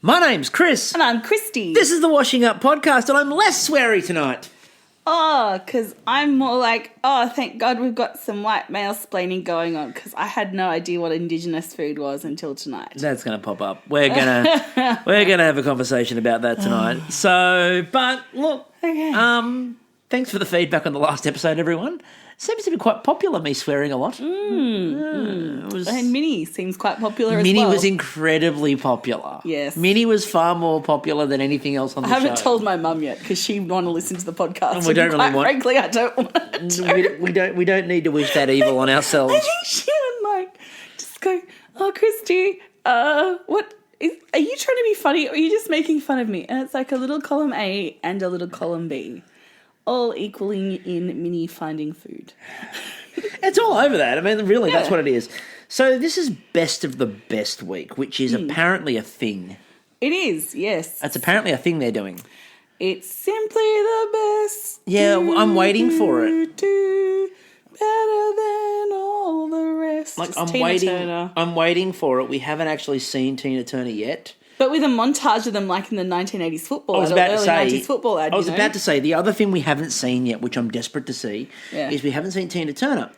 My name's Chris. And I'm Kristie. This is the Washing Up Podcast, and I'm less sweary tonight. Oh, because I'm more like, oh, thank God we've got some white male splaining going on, because I had no idea what Indigenous food was until tonight. That's going to pop up. We're gonna have a conversation about that tonight. But look, Okay. Thanks for the feedback on the last episode, everyone. Seems to be quite popular, me swearing a lot. And Minnie seems quite popular as well. Minnie was incredibly popular. Yes. Minnie was far more popular than anything else on the show. I haven't told my mum yet because she want to listen to the podcast. And we don't really want. Frankly, I don't want to. We don't need to wish that evil on ourselves. I think she would just go, oh, Kristie, are you trying to be funny or are you just making fun of me? And it's like a little column A and a little column B, all equaling in Minnie finding food. It's all over that. I mean, really, that's what it is. So this is best of the best week, which is apparently a thing. It is, yes. That's apparently a thing they're doing. It's simply the best. Yeah, I'm waiting for it. Better than all the rest. Like, It's I'm Tina Turner. waiting for it. We haven't actually seen Tina Turner yet. But with a montage of them like in the 1980s football I was ad, about or to early say. 90s football ad. I was about to say the other thing we haven't seen yet, which I'm desperate to see, Yeah. is we haven't seen Tina Turner,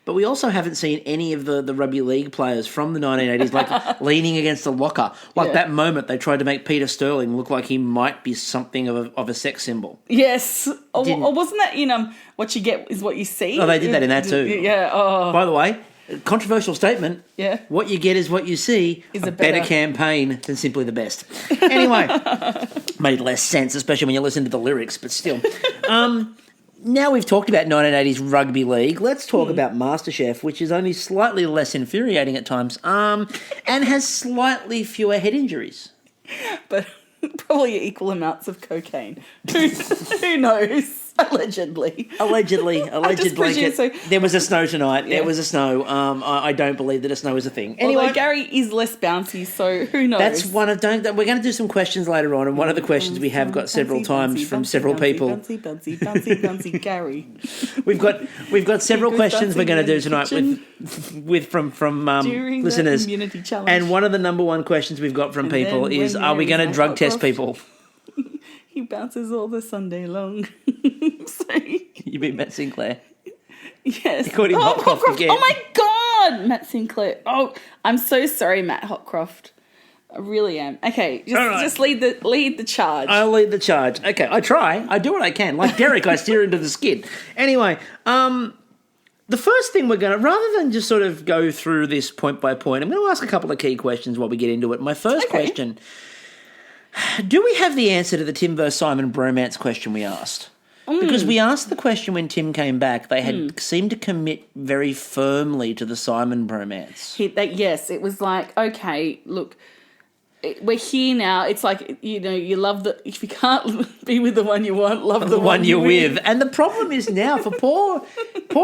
but we also haven't seen any of the rugby league players from the 1980s like leaning against a locker. Like that moment they tried to make Peter Sterling look like he might be something of a sex symbol. Yes. Or wasn't that in What You Get Is What You See? Oh, they did that in that too. Yeah. Oh. By the way, controversial statement. Yeah. What you get is what you see. Is a a better better- campaign than simply the best. Anyway, made less sense, especially when you listen to the lyrics, but still. Now we've talked about 1980s rugby league, let's talk about Masterchef, which is only slightly less infuriating at times, and has slightly fewer head injuries. But probably equal amounts of cocaine. Who knows? Allegedly. Allegedly. so. There was a snow tonight. Yeah. There was a snow. I don't believe that a snow is a thing. Anyway, Although Gary is less bouncy, so who knows? that's one of we're going to do some questions later on, and one of the questions we have got several times from several people. Bouncy, Gary. We've got several Goes questions we're going to dancing do in tonight the from During listeners. the community challenge. And one of the number one questions we've got from And people then is, when are we Mary's going to like, drug "Oh, test gosh." people? He bounces all the Sunday long. So, You mean Matt Sinclair? yes. You called him Hopcroft again. Oh my God, Matt Sinclair. Oh, I'm so sorry, Matt Hopcroft. I really am. Okay, just lead the charge. I'll lead the charge. Okay, I try. I do what I can. Like Derek, I steer into the skid. Anyway, the first thing rather than just sort of go through this point by point, I'm going to ask a couple of key questions while we get into it. My first question, do we have the answer to the Tim versus Simon bromance question we asked? Because we asked the question when Tim came back, they had seemed to commit very firmly to the Simon bromance. Yes, it was like, okay, look, we're here now. It's like, you love if you can't be with the one you want, love the one you're with. And the problem is now for poor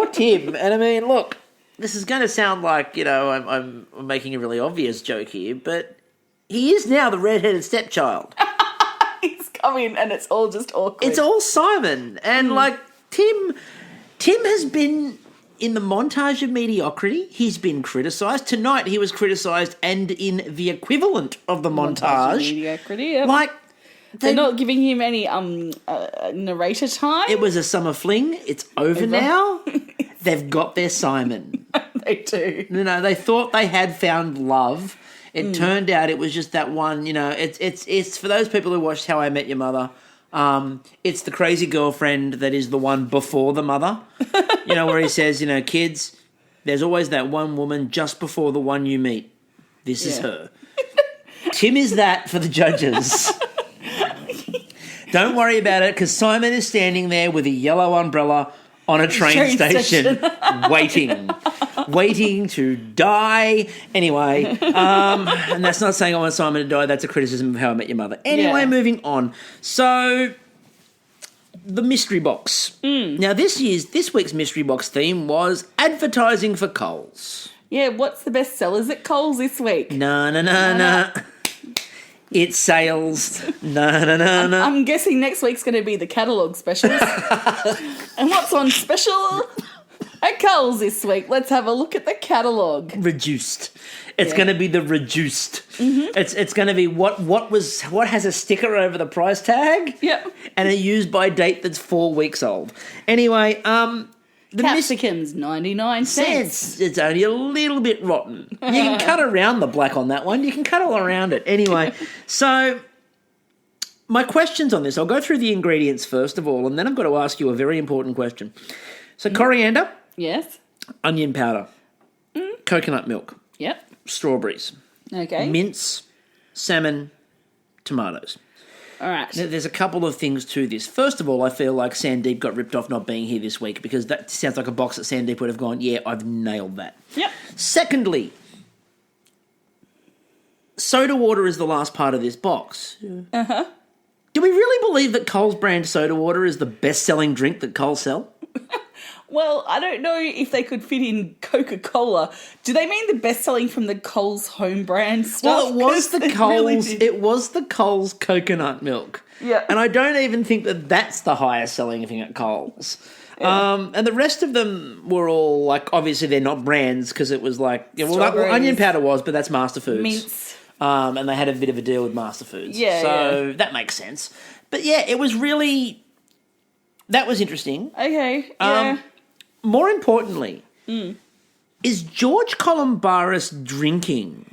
Tim. And I mean, look, this is going to sound like, I'm making a really obvious joke here, but he is now the redheaded stepchild. He's come in and it's all just awkward. It's all Simon. And like Tim has been in the montage of mediocrity. He's been criticised. Tonight he was criticised and in the equivalent of the montage. Mediocrity, yeah. Like, they're not giving him any narrator time. it was a summer fling. It's over now. They've got their Simon. They do. No, they thought they had found love. It turned out it was just that one, it's for those people who watched How I Met Your Mother, it's the crazy girlfriend that is the one before the mother, where he says, kids, there's always that one woman just before the one you meet. This is her. Tim is that for the judges. Don't worry about it, because Simon is standing there with a yellow umbrella on a train station waiting to die. Anyway, and that's not saying I want Simon to die. That's a criticism of How I Met Your Mother. Anyway, moving on. So, the mystery box. Now, this week's mystery box theme was advertising for Coles. Yeah, what's the best sellers at Coles this week? No. It's sales. No. I'm guessing next week's going to be the catalogue specials. And what's on special at Coles this week? Let's have a look at the catalogue. Reduced. It's going to be the reduced. It's going to be what has a sticker over the price tag. Yep. And a use by date that's 4 weeks old. Anyway, the capsicum's 99 cents. It's only a little bit rotten. You can cut around the black on that one. You can cut all around it. Anyway, so my questions on this, I'll go through the ingredients first of all, and then I've got to ask you a very important question. So coriander. Yes. Onion powder. Coconut milk. Yep. Strawberries. Okay. Mince. Salmon. Tomatoes. All right. Now, there's a couple of things to this. First of all, I feel like Sandeep got ripped off not being here this week because that sounds like a box that Sandeep would have gone, yeah, I've nailed that. Yep. Secondly, soda water is the last part of this box. Uh-huh. Do we really believe that Coles brand soda water is the best-selling drink that Coles sell? Well, I don't know if they could fit in Coca-Cola. Do they mean the best-selling from the Coles home brand stuff? Well, it was the Coles. Really it was the Coles coconut milk. Yeah. And I don't even think that that's the highest selling thing at Coles. Yeah. And the rest of them were all like, obviously they're not brands because it was like, yeah, well, onion powder was, but that's Master Foods. Mince. And they had a bit of a deal with Master Foods. Yeah. So that makes sense. But yeah, it was really, that was interesting. Okay. Yeah. More importantly, is George Columbaris drinking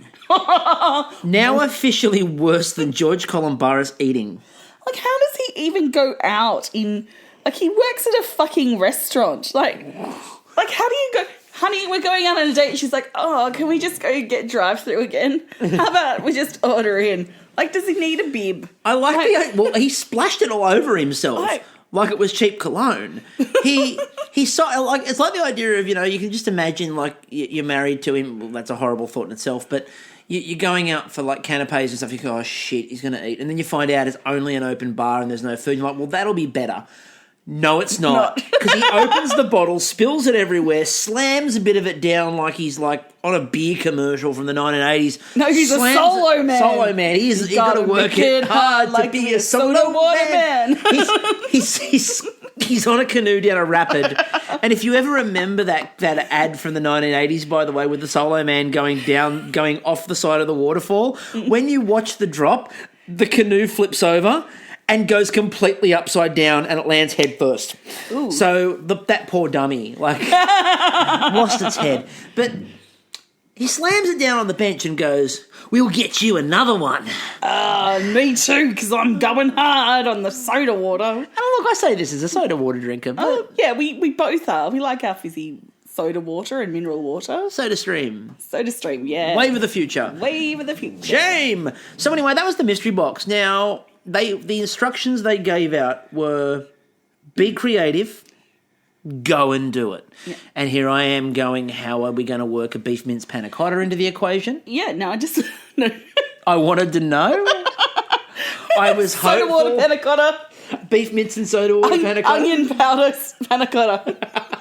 now officially worse than George Columbaris eating? Like, how does he even go out in... Like, he works at a fucking restaurant. Like how do you go... Honey, we're going out on a date. She's like, oh, can we just go get drive-through again? How about we just order in? Like, does he need a bib? I like well, he splashed it all over himself. Like it was cheap cologne. He saw, like, it's like the idea of, you can just imagine, like, you're married to him. Well, that's a horrible thought in itself, but you're going out for, like, canapes and stuff. You go, oh, shit, he's going to eat. And then you find out it's only an open bar and there's no food. You're like, well, that'll be better. No, it's not. Because he opens the bottle, spills it everywhere, slams a bit of it down like he's, like, on a beer commercial from the 1980s. No, he's a solo man. Solo man. He's got to work it hard like to be a solo man. He's on a canoe down a rapid. And if you ever remember that ad from the 1980s, by the way, with the solo man going off the side of the waterfall, when you watch the drop, the canoe flips over and goes completely upside down and it lands head first. Ooh. So that poor dummy, lost its head. But he slams it down on the bench and goes, we'll get you another one. Me too, because I'm going hard on the soda water. And look, I say this as a soda water drinker. But yeah, we both are. We like our fizzy soda water and mineral water. Soda Stream. Soda Stream, yeah. Wave of the future. Wave of the future. Shame. So anyway, that was the mystery box. Now, the instructions they gave out were be creative, go and do it. Yeah. And here I am going, how are we going to work a beef mince panna cotta into the equation? Yeah, no, I just... No. I wanted to know. I was hopeful. Soda water panna cotta. Beef mince and soda water panna cotta. Onion powder panna cotta.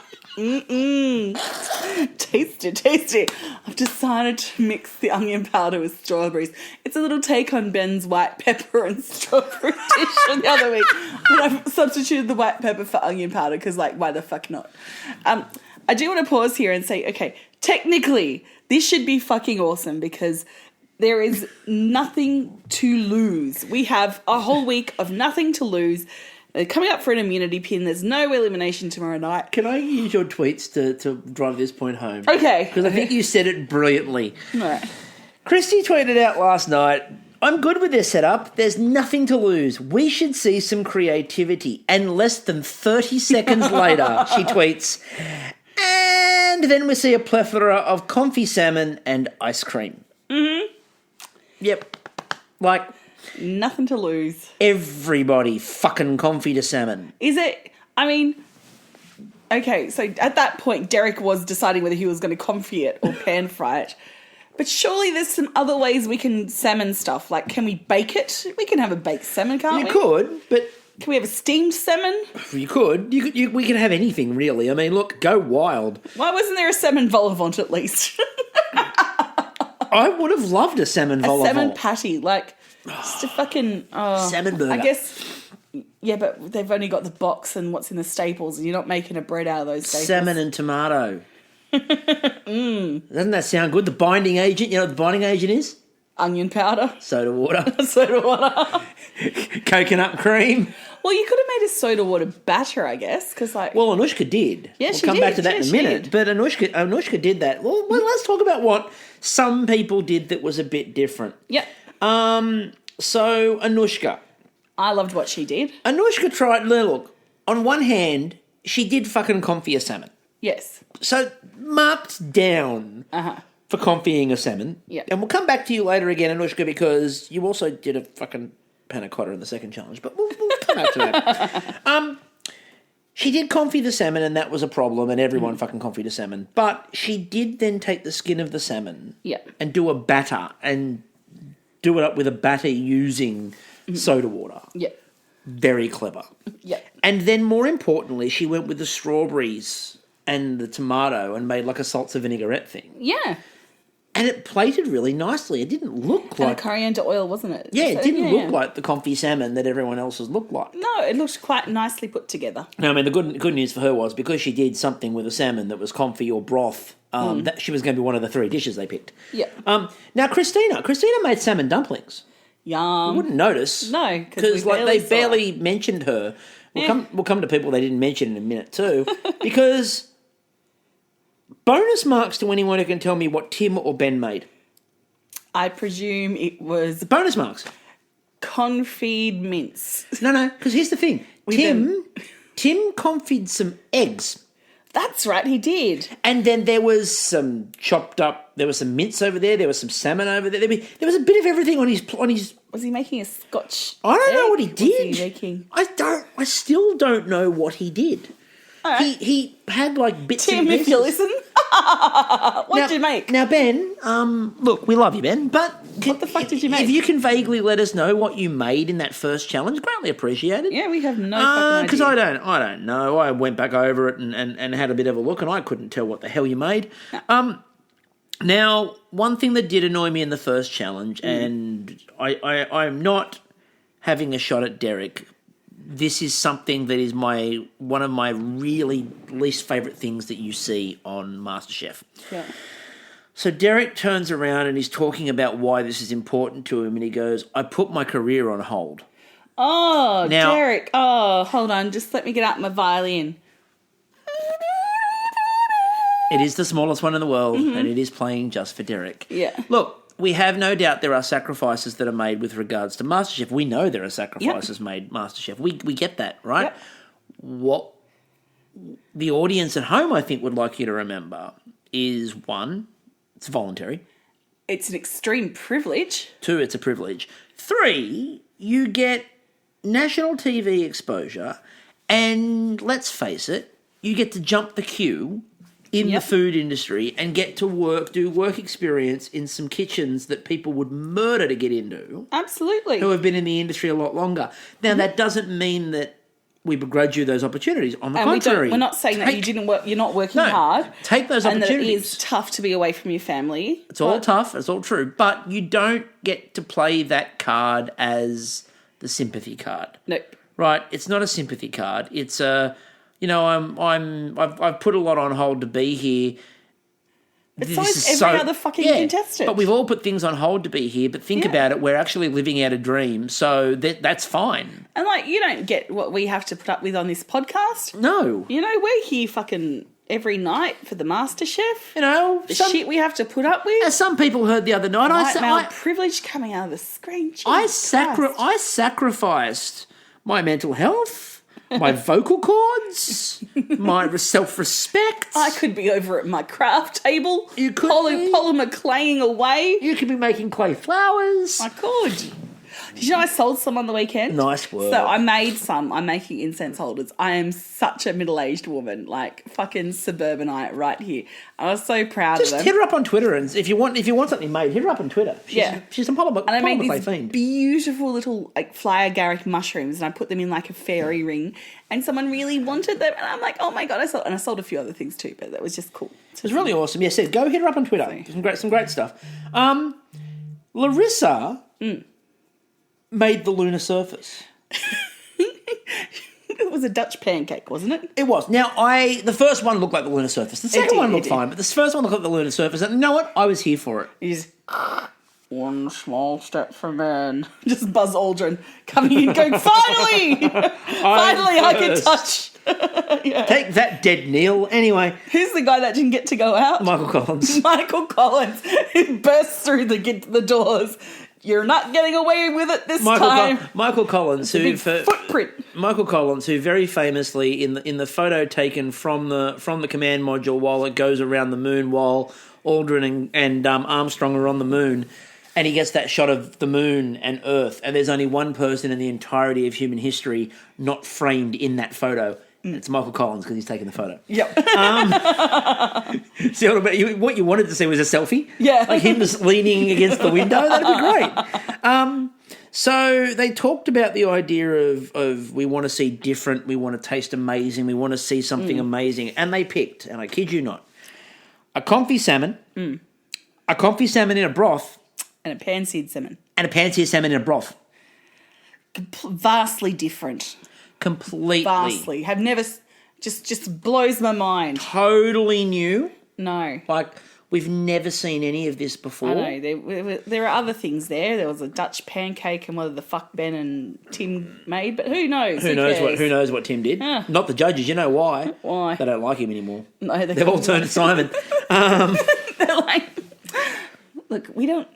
Tasty. I've decided to mix the onion powder with strawberries. It's a little take on Ben's white pepper and strawberry dish from the other week. But I've substituted the white pepper for onion powder because, like, why the fuck not? I do want to pause here and say, okay, technically, this should be fucking awesome because there is nothing to lose. We have a whole week of nothing to lose. Coming up for an immunity pin. There's no elimination tomorrow night. Can I use your tweets to drive this point home? Okay. Because I think you said it brilliantly. All right. Kristie tweeted out last night, I'm good with this setup. There's nothing to lose. We should see some creativity. And less than 30 seconds later, she tweets, and then we see a plethora of confit salmon and ice cream. Mm-hmm. Yep. Like... Nothing to lose. Everybody fucking confit a salmon. Is it? I mean, okay, so at that point, Derek was deciding whether he was going to confit it or pan fry it. But surely there's some other ways we can salmon stuff. Like, can we bake it? We can have a baked salmon, can't we? You could, but... Can we have a steamed salmon? You could. We could have anything, really. I mean, look, go wild. Why wasn't there a salmon vol au vent at least? I would have loved a salmon vol au vent. A salmon patty, like... Just a fucking... salmon burger. I guess... Yeah, but they've only got the box and what's in the staples, and you're not making a bread out of those staples. Salmon and tomato. Doesn't that sound good? The binding agent, you know what the binding agent is? Onion powder. Soda water. Soda water. Coconut cream. Well, you could have made a soda water batter, I guess, because Well, Anushka did. Yeah, we'll she come did. back to that Yeah, in a she minute. did. But Anushka did that. Well, let's talk about what some people did that was a bit different. Yep. So Anushka. I loved what she did. Anushka tried, look, on one hand, she did fucking confit a salmon. Yes. So marked down for confying a salmon. Yep. And we'll come back to you later again, Anushka, because you also did a fucking panna cotta in the second challenge, but we'll come back to that. She did confit the salmon, and that was a problem, and everyone fucking confit a salmon. But she did then take the skin of the salmon and do a batter, and do it up with a batter using soda water. Yep. Very clever. Yep. And then, more importantly, she went with the strawberries and the tomato and made like a salsa vinaigrette thing. Yeah. And it plated really nicely. It didn't look And like... a coriander oil, wasn't it? Yeah, So, it didn't look like the confit salmon that everyone else's looked like. No, it looked quite nicely put together. No, I mean, the good news for her was because she did something with a salmon that was confit or broth, that she was going to be one of the 3 dishes they picked. Yeah. Now, Christina made salmon dumplings. Yum. You wouldn't notice. No, because they barely mentioned her. We'll come to people they didn't mention in a minute too, because bonus marks to anyone who can tell me what Tim or Ben made. I presume it was Bonus marks. confit mince. No, because here's the thing. Tim confit some eggs. That's right, he did. And then there was some chopped up, there was some mince over there, there was some salmon over there. There was a bit of everything on his... Was he making a Scotch I don't know egg? what he did. Was he making... I still don't know what he did. All right. He had like bits Tim, and pieces. if you listen. What did you make? Now, Ben, look, we love you, Ben, but... What the fuck did you make? If you can vaguely let us know what you made in that first challenge, greatly appreciated. Yeah, we have no fucking idea. Because I don't know. I went back over it and had a bit of a look, and I couldn't tell what the hell you made. No. Now, one thing that did annoy me in the first challenge, and I'm not having a shot at Derek. This is something that is one of my really least favourite things that you see on MasterChef. Yeah. So Derek turns around and he's talking about why this is important to him, and he goes, "I put my career on hold." Oh, Now- Derek. Oh, hold on. Just let me get out my violin. It is the smallest one in the world, and it is playing just for Derek. Yeah. Look, we have no doubt there are sacrifices that are made with regards to MasterChef. We know there are sacrifices made MasterChef. We get that, right? Yep. What the audience at home, I think, would like you to remember is, 1, it's voluntary. It's an extreme privilege. 2, it's a privilege. 3, you get national TV exposure, and let's face it, you get to jump the queue in the food industry and get to do work experience in some kitchens that people would murder to get into, Absolutely. who have been in the industry a lot longer. Now, that doesn't mean that we begrudge you those opportunities. On the contrary. We're not saying that you didn't work, you're not working hard. Take those and opportunities. that it is tough to be away from your family. It's all tough. It's all true. But you don't get to play that card as the sympathy card. Nope. Right? It's not a sympathy card. It's a, I've put a lot on hold to be here. It's always every other fucking contestant. But we've all put things on hold to be here. But think about it. We're actually living out a dream. So that's fine. And you don't get what we have to put up with on this podcast. No. We're here fucking every night for the Masterchef. The some, shit we have to put up with. as some people heard the other night, White male privilege coming out of the screen. I sacrificed my mental health, my vocal cords, my self-respect. I could be over at my craft table. You could be. polymer claying away. You could be making clay flowers. I could. Did you know I sold some on the weekend? Nice work. So I made some. I'm making incense holders. I am such a middle-aged woman, like fucking suburbanite right here. I was so proud Just of them. hit her up on Twitter, and if you want something made, hit her up on Twitter. She's a polymer And I made clay these fiend. beautiful little fly agaric mushrooms, and I put them in like a fairy ring. And someone really wanted them, and I'm like, oh my god! I sold a few other things too, but that was just cool. It was really awesome. Yes, go hit her up on Twitter. Some great stuff. Larissa made the lunar surface. was a Dutch pancake, wasn't it? It was. Now, the first one looked like the lunar surface. The second one looked fine, but the first one looked like the lunar surface. And you know what? I was here for it. You just, one small step for man. Just Buzz Aldrin coming in going, finally! Finally, I can touch. Yeah. Take that, dead Neil. Anyway. Who's the guy that didn't get to go out? Michael Collins. Michael Collins. Who bursts through the doors. You're not getting away with it this time. Michael Collins, footprint. Michael Collins, who very famously in the photo taken from the command module while it goes around the moon while Aldrin and Armstrong are on the moon, and he gets that shot of the moon and Earth, and there's only one person in the entirety of human history not framed in that photo. It's Michael Collins because he's taking the photo. Yep. See what you wanted to see was a selfie? Yeah. Like him just leaning against the window. That'd be great. So they talked about the idea of we want to see different, we want to taste amazing, we want to see something amazing. And they picked, and I kid you not, a confit salmon, a confit salmon in a broth. And a pan-seared salmon. And a pan-seared salmon in a broth. Vastly different. Completely. Vastly. Have never... Just blows my mind. Totally new. No. Like, we've never seen any of this before. I know. There are other things there. There was a Dutch pancake and whether the fuck Ben and Tim made, but who knows? Who knows what Tim did? Yeah. Not the judges. You know why? Why? They don't like him anymore. No, they've all turned to Simon. They're like, look, we don't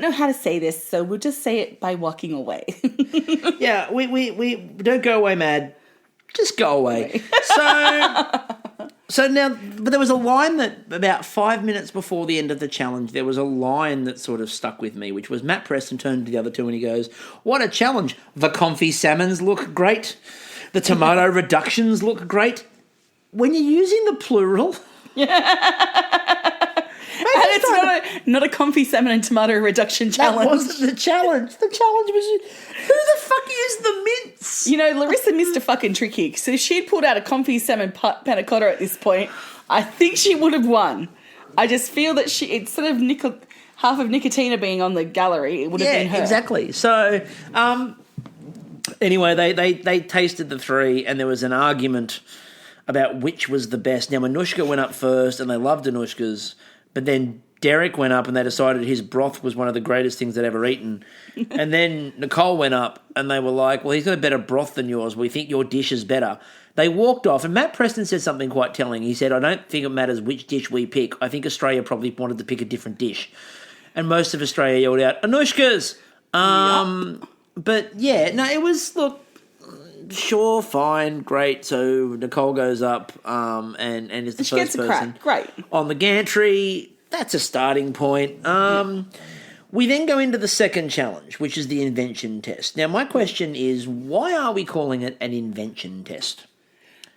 know how to say this, so we'll just say it by walking away. Yeah, we don't go away mad. Just go away. So now, but there was a line that about 5 minutes before the end of the challenge, there was a line that sort of stuck with me, which was Matt Preston turned to the other two and he goes, "What a challenge. The confit salmons look great. The tomato reductions look great." When you're using the plural... And it's not a confit salmon and tomato reduction challenge. That wasn't the challenge. The challenge was, who the fuck used the mince? You know, Larissa missed a fucking trick here. So if she'd pulled out a confit salmon panna cotta at this point, I think she would have won. I just feel that instead of half of Nicotina being on the gallery, it would have been her. Yeah, exactly. So, anyway, they tasted the three and there was an argument about which was the best. Now, Anushka went up first and they loved Anushka's. But then Derek went up and they decided his broth was one of the greatest things they'd ever eaten. And then Nicole went up and they were like, well, he's got a better broth than yours. We think your dish is better. They walked off and Matt Preston said something quite telling. He said, I don't think it matters which dish we pick. I think Australia probably wanted to pick a different dish. And most of Australia yelled out, Anushka's! Yep. But yeah, no, it was, look, sure, fine, great. So Nicole goes up and is the first person great on the gantry. That's a starting point. We then go into the second challenge, which is the invention test. Now, my question is, why are we calling it an invention test?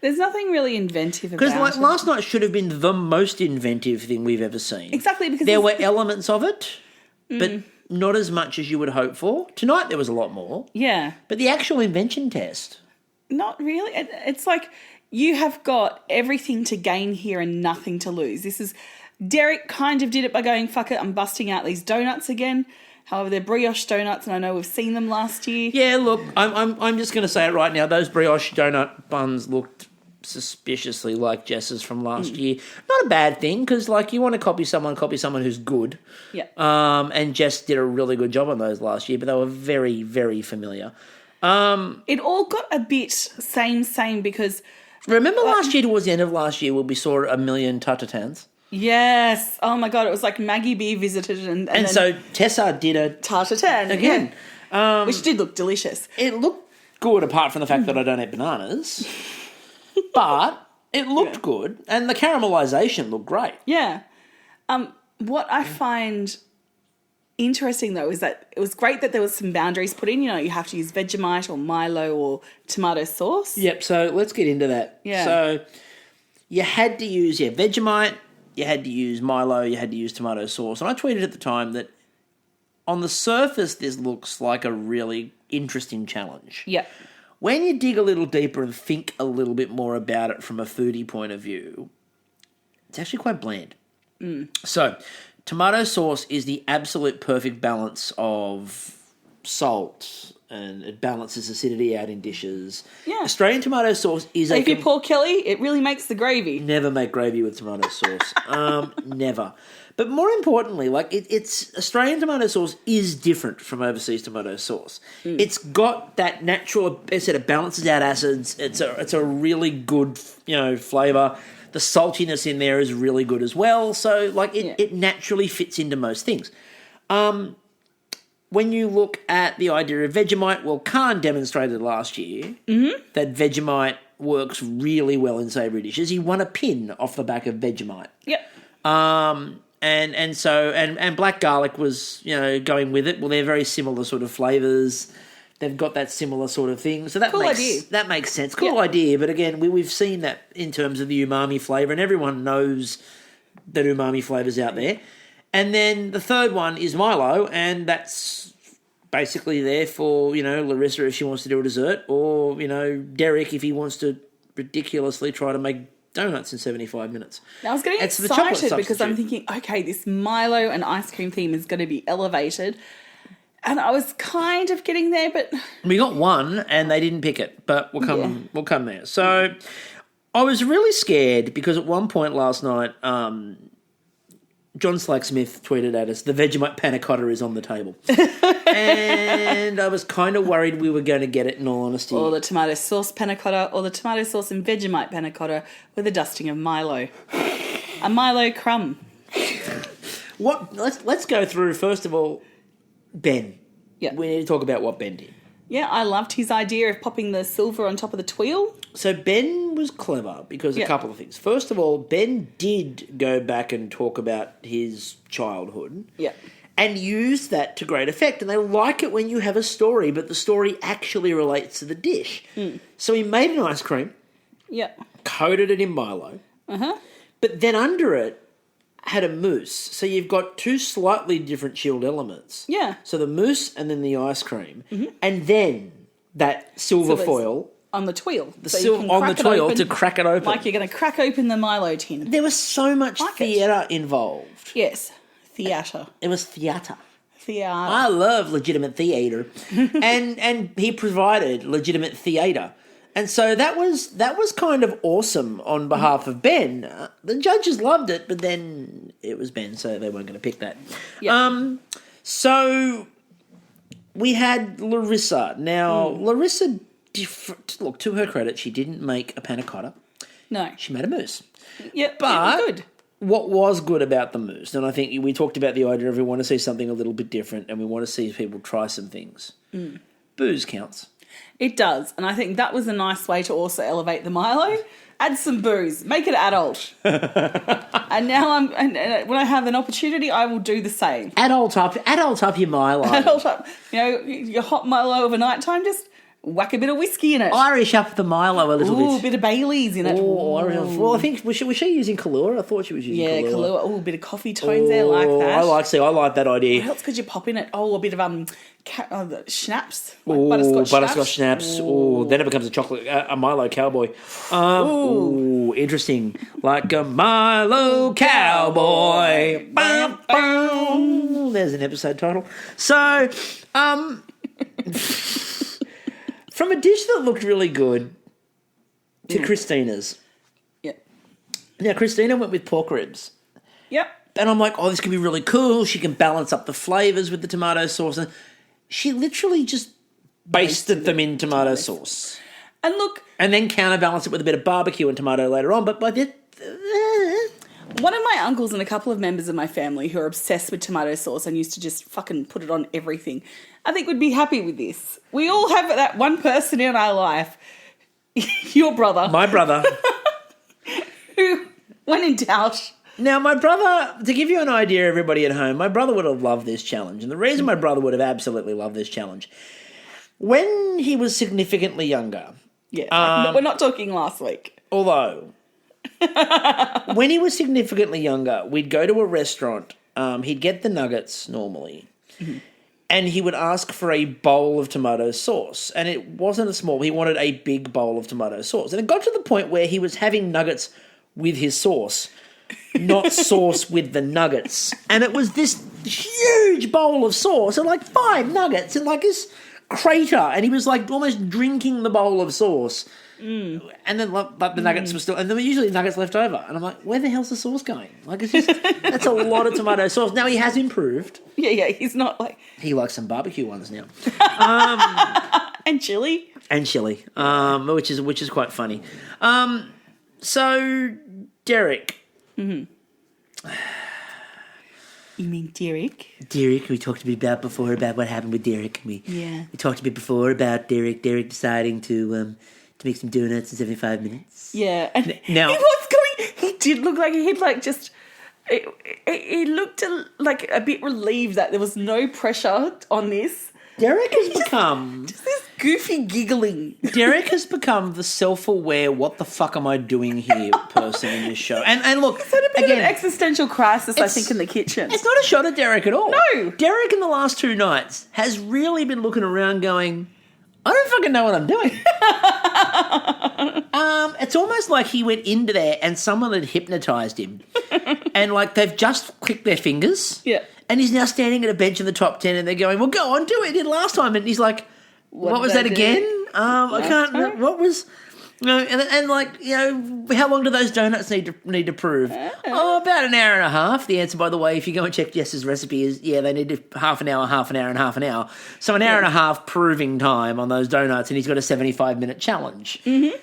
There's nothing really inventive about it. Because last night should have been the most inventive thing we've ever seen. Exactly, because there were elements of it, but not as much as you would hope for. Tonight there was a lot more. Yeah. But the actual invention test... Not really. It's like you have got everything to gain here and nothing to lose. This is... Derek kind of did it by going, fuck it, I'm busting out these donuts again. However, they're brioche donuts, and I know we've seen them last year. Yeah, look, I'm just going to say it right now. Those brioche donut buns looked suspiciously like Jess's from last year. Not a bad thing, because, like, you want to copy someone who's good. Yeah. And Jess did a really good job on those last year, but they were very, very familiar. It all got a bit same because... Remember last year, towards the end of last year, when we saw a million tartatans? Yes. Oh, my God. It was like Maggie B visited and then so Tessa did a... tartatan. Again. Yeah. Which did look delicious. It looked good, apart from the fact that I don't eat bananas. But it looked good, and the caramelisation looked great. Yeah. What I find interesting, though, is that it was great that there was some boundaries put in. You know, you have to use Vegemite or Milo or tomato sauce. Yep, so let's get into that. Yeah. So you had to use Vegemite, you had to use Milo, you had to use tomato sauce. And I tweeted at the time that on the surface this looks like a really interesting challenge. Yep. When you dig a little deeper and think a little bit more about it from a foodie point of view, it's actually quite bland. So, tomato sauce is the absolute perfect balance of salt, and it balances acidity out in dishes. Yeah. Australian tomato sauce is So if you pour Kelly, it really makes the gravy. Never make gravy with tomato sauce. Never. But more importantly, like it's Australian tomato sauce is different from overseas tomato sauce. It's got that natural, as I said, it balances out acids. It's a really good, flavour. The saltiness in there is really good as well. So like it naturally fits into most things. When you look at the idea of Vegemite, well, Khan demonstrated last year that Vegemite works really well in savoury dishes. He won a pin off the back of Vegemite. Yep. And black garlic was, going with it. Well, they're very similar sort of flavours. They've got that similar sort of thing. So that makes sense. Cool idea. But again, we've seen that in terms of the umami flavour, and everyone knows that umami flavour's out there. And then the third one is Milo, and that's basically there for, Larissa if she wants to do a dessert, or, Derek if he wants to ridiculously try to make donuts in 75 minutes. Now, I was getting excited because I'm thinking, okay, this Milo and ice cream theme is going to be elevated. And I was kind of getting there, but... We got one and they didn't pick it, but we'll come there. So I was really scared because at one point last night, John Slack-Smith tweeted at us, the Vegemite panna cotta is on the table. And I was kind of worried we were going to get it, in all honesty. Or the tomato sauce panna cotta, or the tomato sauce and Vegemite panna cotta with a dusting of Milo. A Milo crumb. Let's go through, first of all, Ben. Yeah. We need to talk about what Ben did. Yeah, I loved his idea of popping the silver on top of the tweel. So Ben was clever because a couple of things. First of all, Ben did go back and talk about his childhood. Yeah. And used that to great effect. And they like it when you have a story, but the story actually relates to the dish. So he made an ice cream. Yeah. Coated it in Milo. Uh-huh. But then under it had a mousse. So you've got two slightly different chilled elements. Yeah. So the mousse and then the ice cream. And then that silver foil. On the tweel. On the tweel to crack it open. Like you're going to crack open the Milo tin. There was so much theatre involved. Yes. Theatre. It was theatre. Theatre. I love legitimate theatre. and he provided legitimate theatre. And so that was kind of awesome on behalf of Ben. The judges loved it, but then it was Ben, so they weren't going to pick that. Yep. So we had Larissa. Now, Larissa, look, to her credit, she didn't make a panna cotta. No. She made a mousse. Yep, but good. What was good about the mousse, and I think we talked about the idea of we want to see something a little bit different and we want to see people try some things. Booze counts. It does, and I think that was a nice way to also elevate the Milo. Add some booze, make it adult. And now when I have an opportunity, I will do the same. Adult up your Milo. Adult up, your hot Milo of a night time, just whack a bit of whiskey in it. Irish up the Milo a little bit. Ooh, a bit of Baileys in it. Well, I think was she using Kahlua? I thought she was using Kahlua. Yeah, Kahlua. Ooh, a bit of coffee tones there, like that. I like that idea. What else could you pop in it? Oh, a bit of schnapps. Like butterscotch schnapps. Ooh, then it becomes a Milo Cowboy. Interesting. Like a Milo Cowboy. Bam, bam. There's an episode title. So, from a dish that looked really good to Christina's. Yep. Now, Christina went with pork ribs. Yep. And I'm like, this could be really cool. She can balance up the flavours with the tomato sauce. And she literally just basted them in tomato sauce. And look... And then counterbalance it with a bit of barbecue and tomato later on. But by the... One of my uncles and a couple of members of my family who are obsessed with tomato sauce and used to just fucking put it on everything, I think would be happy with this. We all have that one person in our life, your brother. My brother. Who, when in doubt... Now, my brother, to give you an idea, everybody at home, my brother would have loved this challenge. And the reason my brother would have absolutely loved this challenge, when he was significantly younger... Yeah, we're not talking last week. Although... when he was significantly younger, we'd go to a restaurant. He'd get the nuggets normally, and he would ask for a bowl of tomato sauce. And it wasn't a small; he wanted a big bowl of tomato sauce. And it got to the point where he was having nuggets with his sauce, not sauce with the nuggets. And it was this huge bowl of sauce, and like 5 nuggets, and like this crater, and he was like almost drinking the bowl of sauce. And then, but the nuggets were still, and there were usually nuggets left over. And I'm like, where the hell's the sauce going? Like, it's just, that's a lot of tomato sauce. Now, he has improved. Yeah, he's not like... He likes some barbecue ones now. And chili. Which is quite funny. So, Derek. Mm-hmm. You mean Derek? Derek, we talked a bit about before about what happened with Derek. We talked a bit before about Derek deciding to make some donuts in 75 minutes. Yeah, and now he did look like he'd like just... He looked like a bit relieved that there was no pressure on this. Derek has become... Just this goofy giggling. Derek has become the self-aware, what the fuck am I doing here person in this show. And look, it's had a bit of an existential crisis, I think, in the kitchen. It's not a shot at Derek at all. No. Derek in the last 2 nights has really been looking around going, I don't fucking know what I'm doing. It's almost like he went into there and someone had hypnotised him. And like they've just clicked their fingers. Yeah. And he's now standing at a bench in the top 10 and they're going, well, go on, do it. He did last time. And he's like, what was that again? I can't remember. What was... No, and like, you know, how long do those donuts need to prove? About an hour and a half. The answer, by the way, if you go and check Jess's recipe, is they need half an hour, and half an hour. So an hour and a half proving time on those donuts, and he's got a 75-minute challenge. Mm-hmm.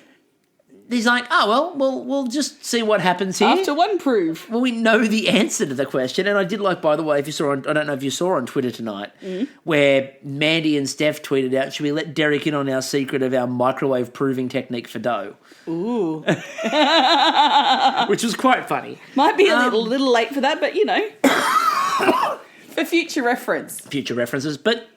He's like, we'll just see what happens here. After one prove. Well, we know the answer to the question, and I did like, by the way, I don't know if you saw on Twitter tonight, where Mandy and Steph tweeted out, should we let Derek in on our secret of our microwave proving technique for dough? Ooh. Which was quite funny. Might be a little late for that, but, you know, for future reference. Future references, but...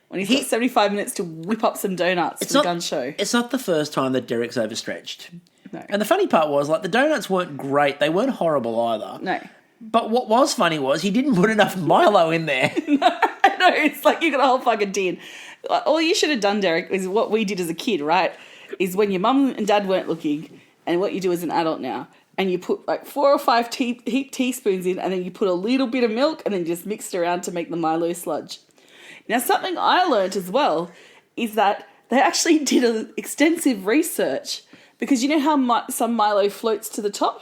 When he's got 75 minutes to whip up some donuts for the gun show. It's not the first time that Derek's overstretched. No. And the funny part was, like, the donuts weren't great. They weren't horrible either. No. But what was funny was he didn't put enough Milo in there. No, I know. It's like you got a whole fucking tin. All you should have done, Derek, is what we did as a kid, right? Is when your mum and dad weren't looking, and what you do as an adult now, and you put like 4 or 5 heaped teaspoons in, and then you put a little bit of milk, and then you just mix it around to make the Milo sludge. Now, something I learned as well is that they actually did extensive research because you know how some Milo floats to the top?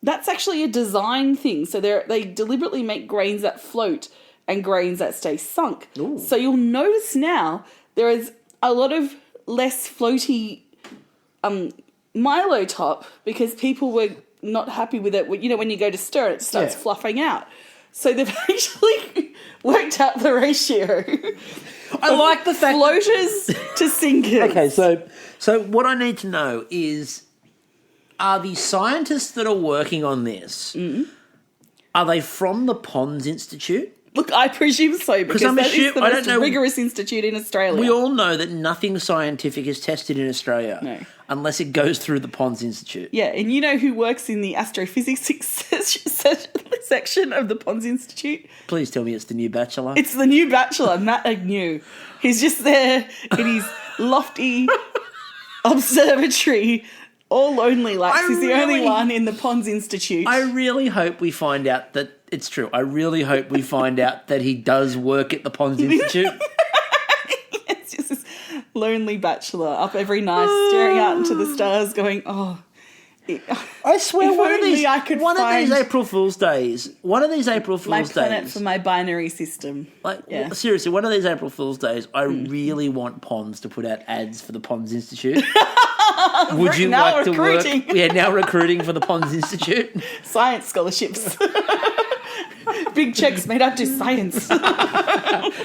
That's actually a design thing. So they deliberately make grains that float and grains that stay sunk. Ooh. So you'll notice now there is a lot of less floaty Milo top because people were not happy with it. You know, when you go to stir it starts fluffing out. So they've actually worked out the ratio. I like the fact floaters to sinkers. Okay, so what I need to know is, are the scientists that are working on this, are they from the Ponds Institute? Look, I presume so, because that is the most rigorous institute in Australia. We all know that nothing scientific is tested in Australia unless it goes through the Ponds Institute. Yeah, and you know who works in the astrophysics section of the Ponds Institute? Please tell me it's the new Bachelor. It's the new Bachelor, Matt Agnew. He's just there in his lofty observatory, all lonely, like he's the only one in the Ponds Institute. I really hope we find out that it's true. I really hope we find out that he does work at the Ponds Institute. It's just this lonely bachelor up every night, staring out into the stars, going, I swear, one of these April Fool's days, my planet for my binary system. Seriously, one of these April Fool's days, I really want Ponds to put out ads for the Ponds Institute. Would you like to work? Yeah, now recruiting for the Ponds Institute. Science scholarships. Big checks made up to science.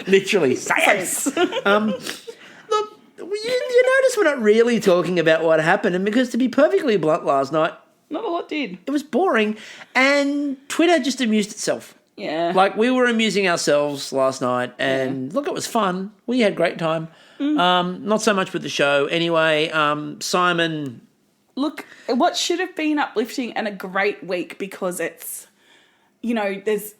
Literally, science. Look, you notice we're not really talking about what happened, and because to be perfectly blunt, last night, not a lot did. It was boring, and Twitter just amused itself. Yeah. Like, we were amusing ourselves last night, and look, it was fun. We had a great time. Not so much with the show. Anyway, Simon... Look, what should have been uplifting and a great week, because it's, you know, it's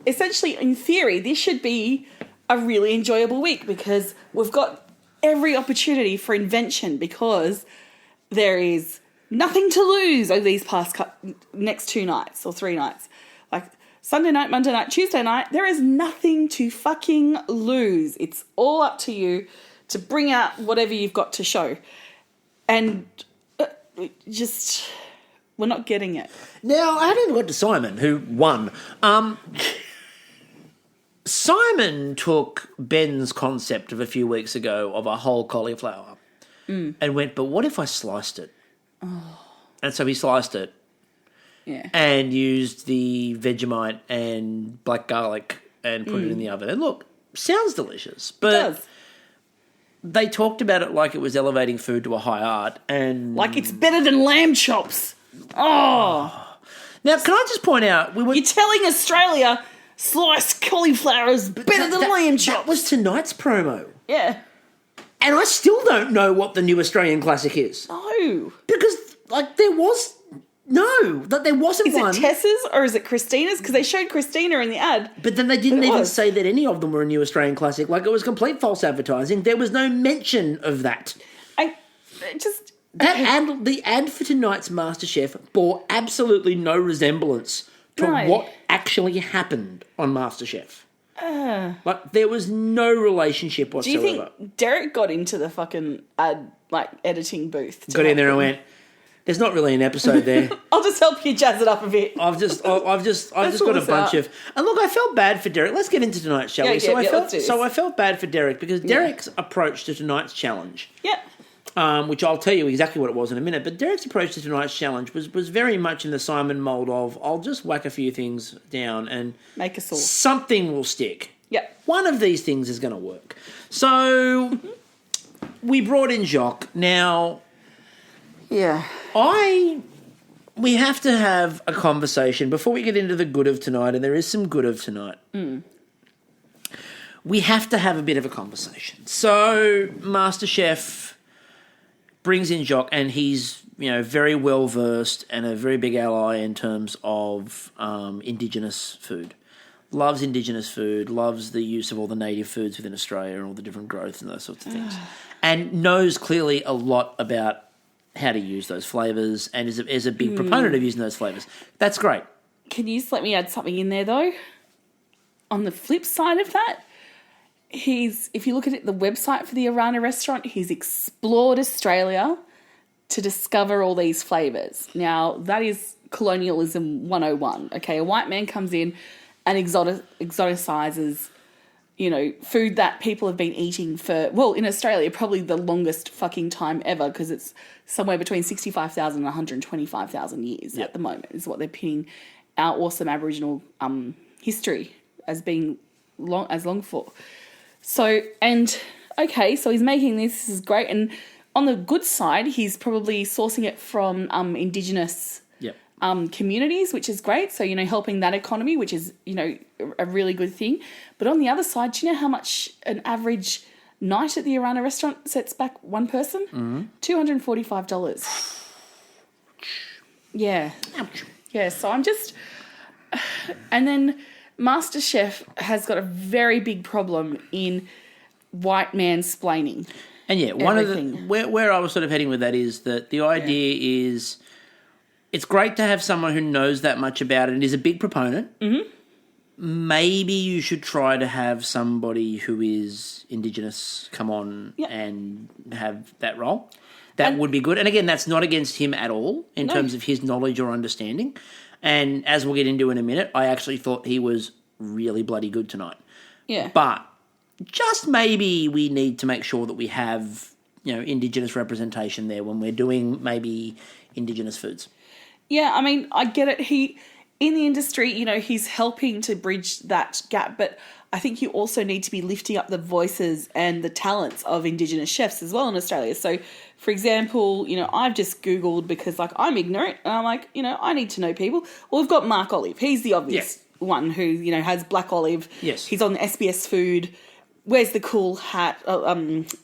essentially, in theory, this should be a really enjoyable week because we've got every opportunity for invention because there is nothing to lose over these past next 2 nights or 3 nights. Like, Sunday night, Monday night, Tuesday night, there is nothing to fucking lose. It's all up to you to bring out whatever you've got to show. And just, we're not getting it. Now, I haven't even got to Simon, who won. Simon took Ben's concept of a few weeks ago of a whole cauliflower and went, but what if I sliced it? Oh. And so he sliced it. Yeah. And used the Vegemite and black garlic and put it in the oven. And look, sounds delicious. But it does. They talked about it like it was elevating food to a high art. And like it's better than lamb chops. Oh. Now, can I just point out... You're telling Australia sliced cauliflower is better than lamb chops. That was tonight's promo. Yeah. And I still don't know what the new Australian classic is. No. Because, there was... No, that there wasn't one. Is it Tess's or is it Christina's? Because they showed Christina in the ad. But then they didn't even say that any of them were a new Australian classic. It was complete false advertising. There was no mention of that. The ad for tonight's MasterChef bore absolutely no resemblance to what actually happened on MasterChef. There was no relationship whatsoever. Do you think Derek got into the fucking ad, editing booth? Got in there and went... There's not really an episode there. I'll just help you jazz it up a bit. I've just got a bunch of... And look, I felt bad for Derek. Let's get into tonight's, shall we? I felt bad for Derek because Derek's approach to tonight's challenge... which I'll tell you exactly what it was in a minute, but Derek's approach to tonight's challenge was very much in the Simon mould of, I'll just whack a few things down and... make a sauce. Something will stick. Yep. One of these things is going to work. So, we brought in Jacques. Now... Yeah. We have to have a conversation before we get into the good of tonight, and there is some good of tonight. We have to have a bit of a conversation. So, MasterChef brings in Jacques, and he's, very well versed and a very big ally in terms of Indigenous food. Loves Indigenous food, loves the use of all the native foods within Australia and all the different growth and those sorts of things. And knows clearly a lot about how to use those flavours and is a big proponent of using those flavours. That's great. Can you just let me add something in there, though? On the flip side of that, if you look at the website for the Arana restaurant, he's explored Australia to discover all these flavours. Now, that is colonialism 101, okay? A white man comes in and exoticises food that people have been eating for, in Australia, probably the longest fucking time ever because it's somewhere between 65,000 and 125,000 years at the moment is what they're pinning our awesome Aboriginal history as being long for. So, so he's making this is great. And on the good side, he's probably sourcing it from Indigenous communities, which is great. So, helping that economy, which is, a really good thing. But on the other side, do you know how much an average night at the Arana restaurant sets back one person? $245. Yeah. Ouch. Yeah, so I'm just... And then MasterChef has got a very big problem in white mansplaining. And one of the... Where I was sort of heading with that is that the idea is... It's great to have someone who knows that much about it and is a big proponent. Mm-hmm. Maybe you should try to have somebody who is Indigenous come on and have that role. That would be good. And again, that's not against him at all in terms of his knowledge or understanding. And as we'll get into in a minute, I actually thought he was really bloody good tonight. Yeah. But just maybe we need to make sure that we have, Indigenous representation there when we're doing maybe Indigenous foods. Yeah, I mean, I get it. In the industry, he's helping to bridge that gap, but I think you also need to be lifting up the voices and the talents of Indigenous chefs as well in Australia. So, for example, I've just Googled because, I'm ignorant, and I'm like, I need to know people. Well, we've got Mark Olive. He's the obvious one who, has black olive. Yes. He's on SBS Food, wears the cool hat,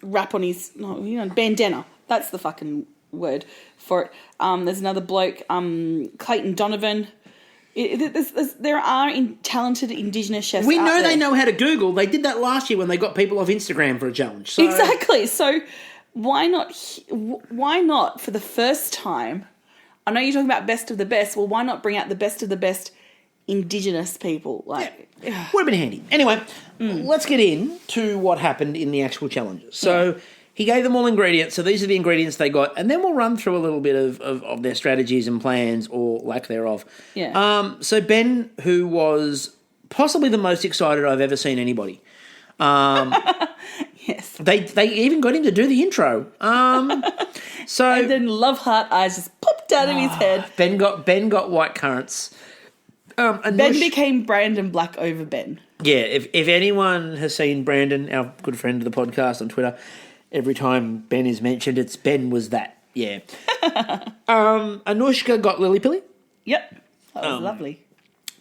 wrap on his, bandana. That's the fucking word for it. There's another bloke, Clayton Donovan. There are talented Indigenous chefs. We know out there. They know how to Google. They did that last year when they got people off Instagram for a challenge. So. Exactly. So why not for the first time? I know you're talking about best of the best. Well, why not bring out the best of the best Indigenous people. Like, Would have been handy. Anyway, let's get into what happened in the actual challenges. So he gave them all ingredients. So these are the ingredients they got. And then we'll run through a little bit of their strategies and plans or lack thereof. Yeah. So Ben, who was possibly the most excited I've ever seen anybody. Yes. They even got him to do the intro. So And then love heart eyes just popped out of his head. Ben got white currants. Ben became Brandon Black over Ben. Yeah, if anyone has seen Brandon, our good friend of the podcast on Twitter, every time Ben is mentioned, it's Ben was that. Yeah. Anushka got Lily Pilly. Yep. That was lovely.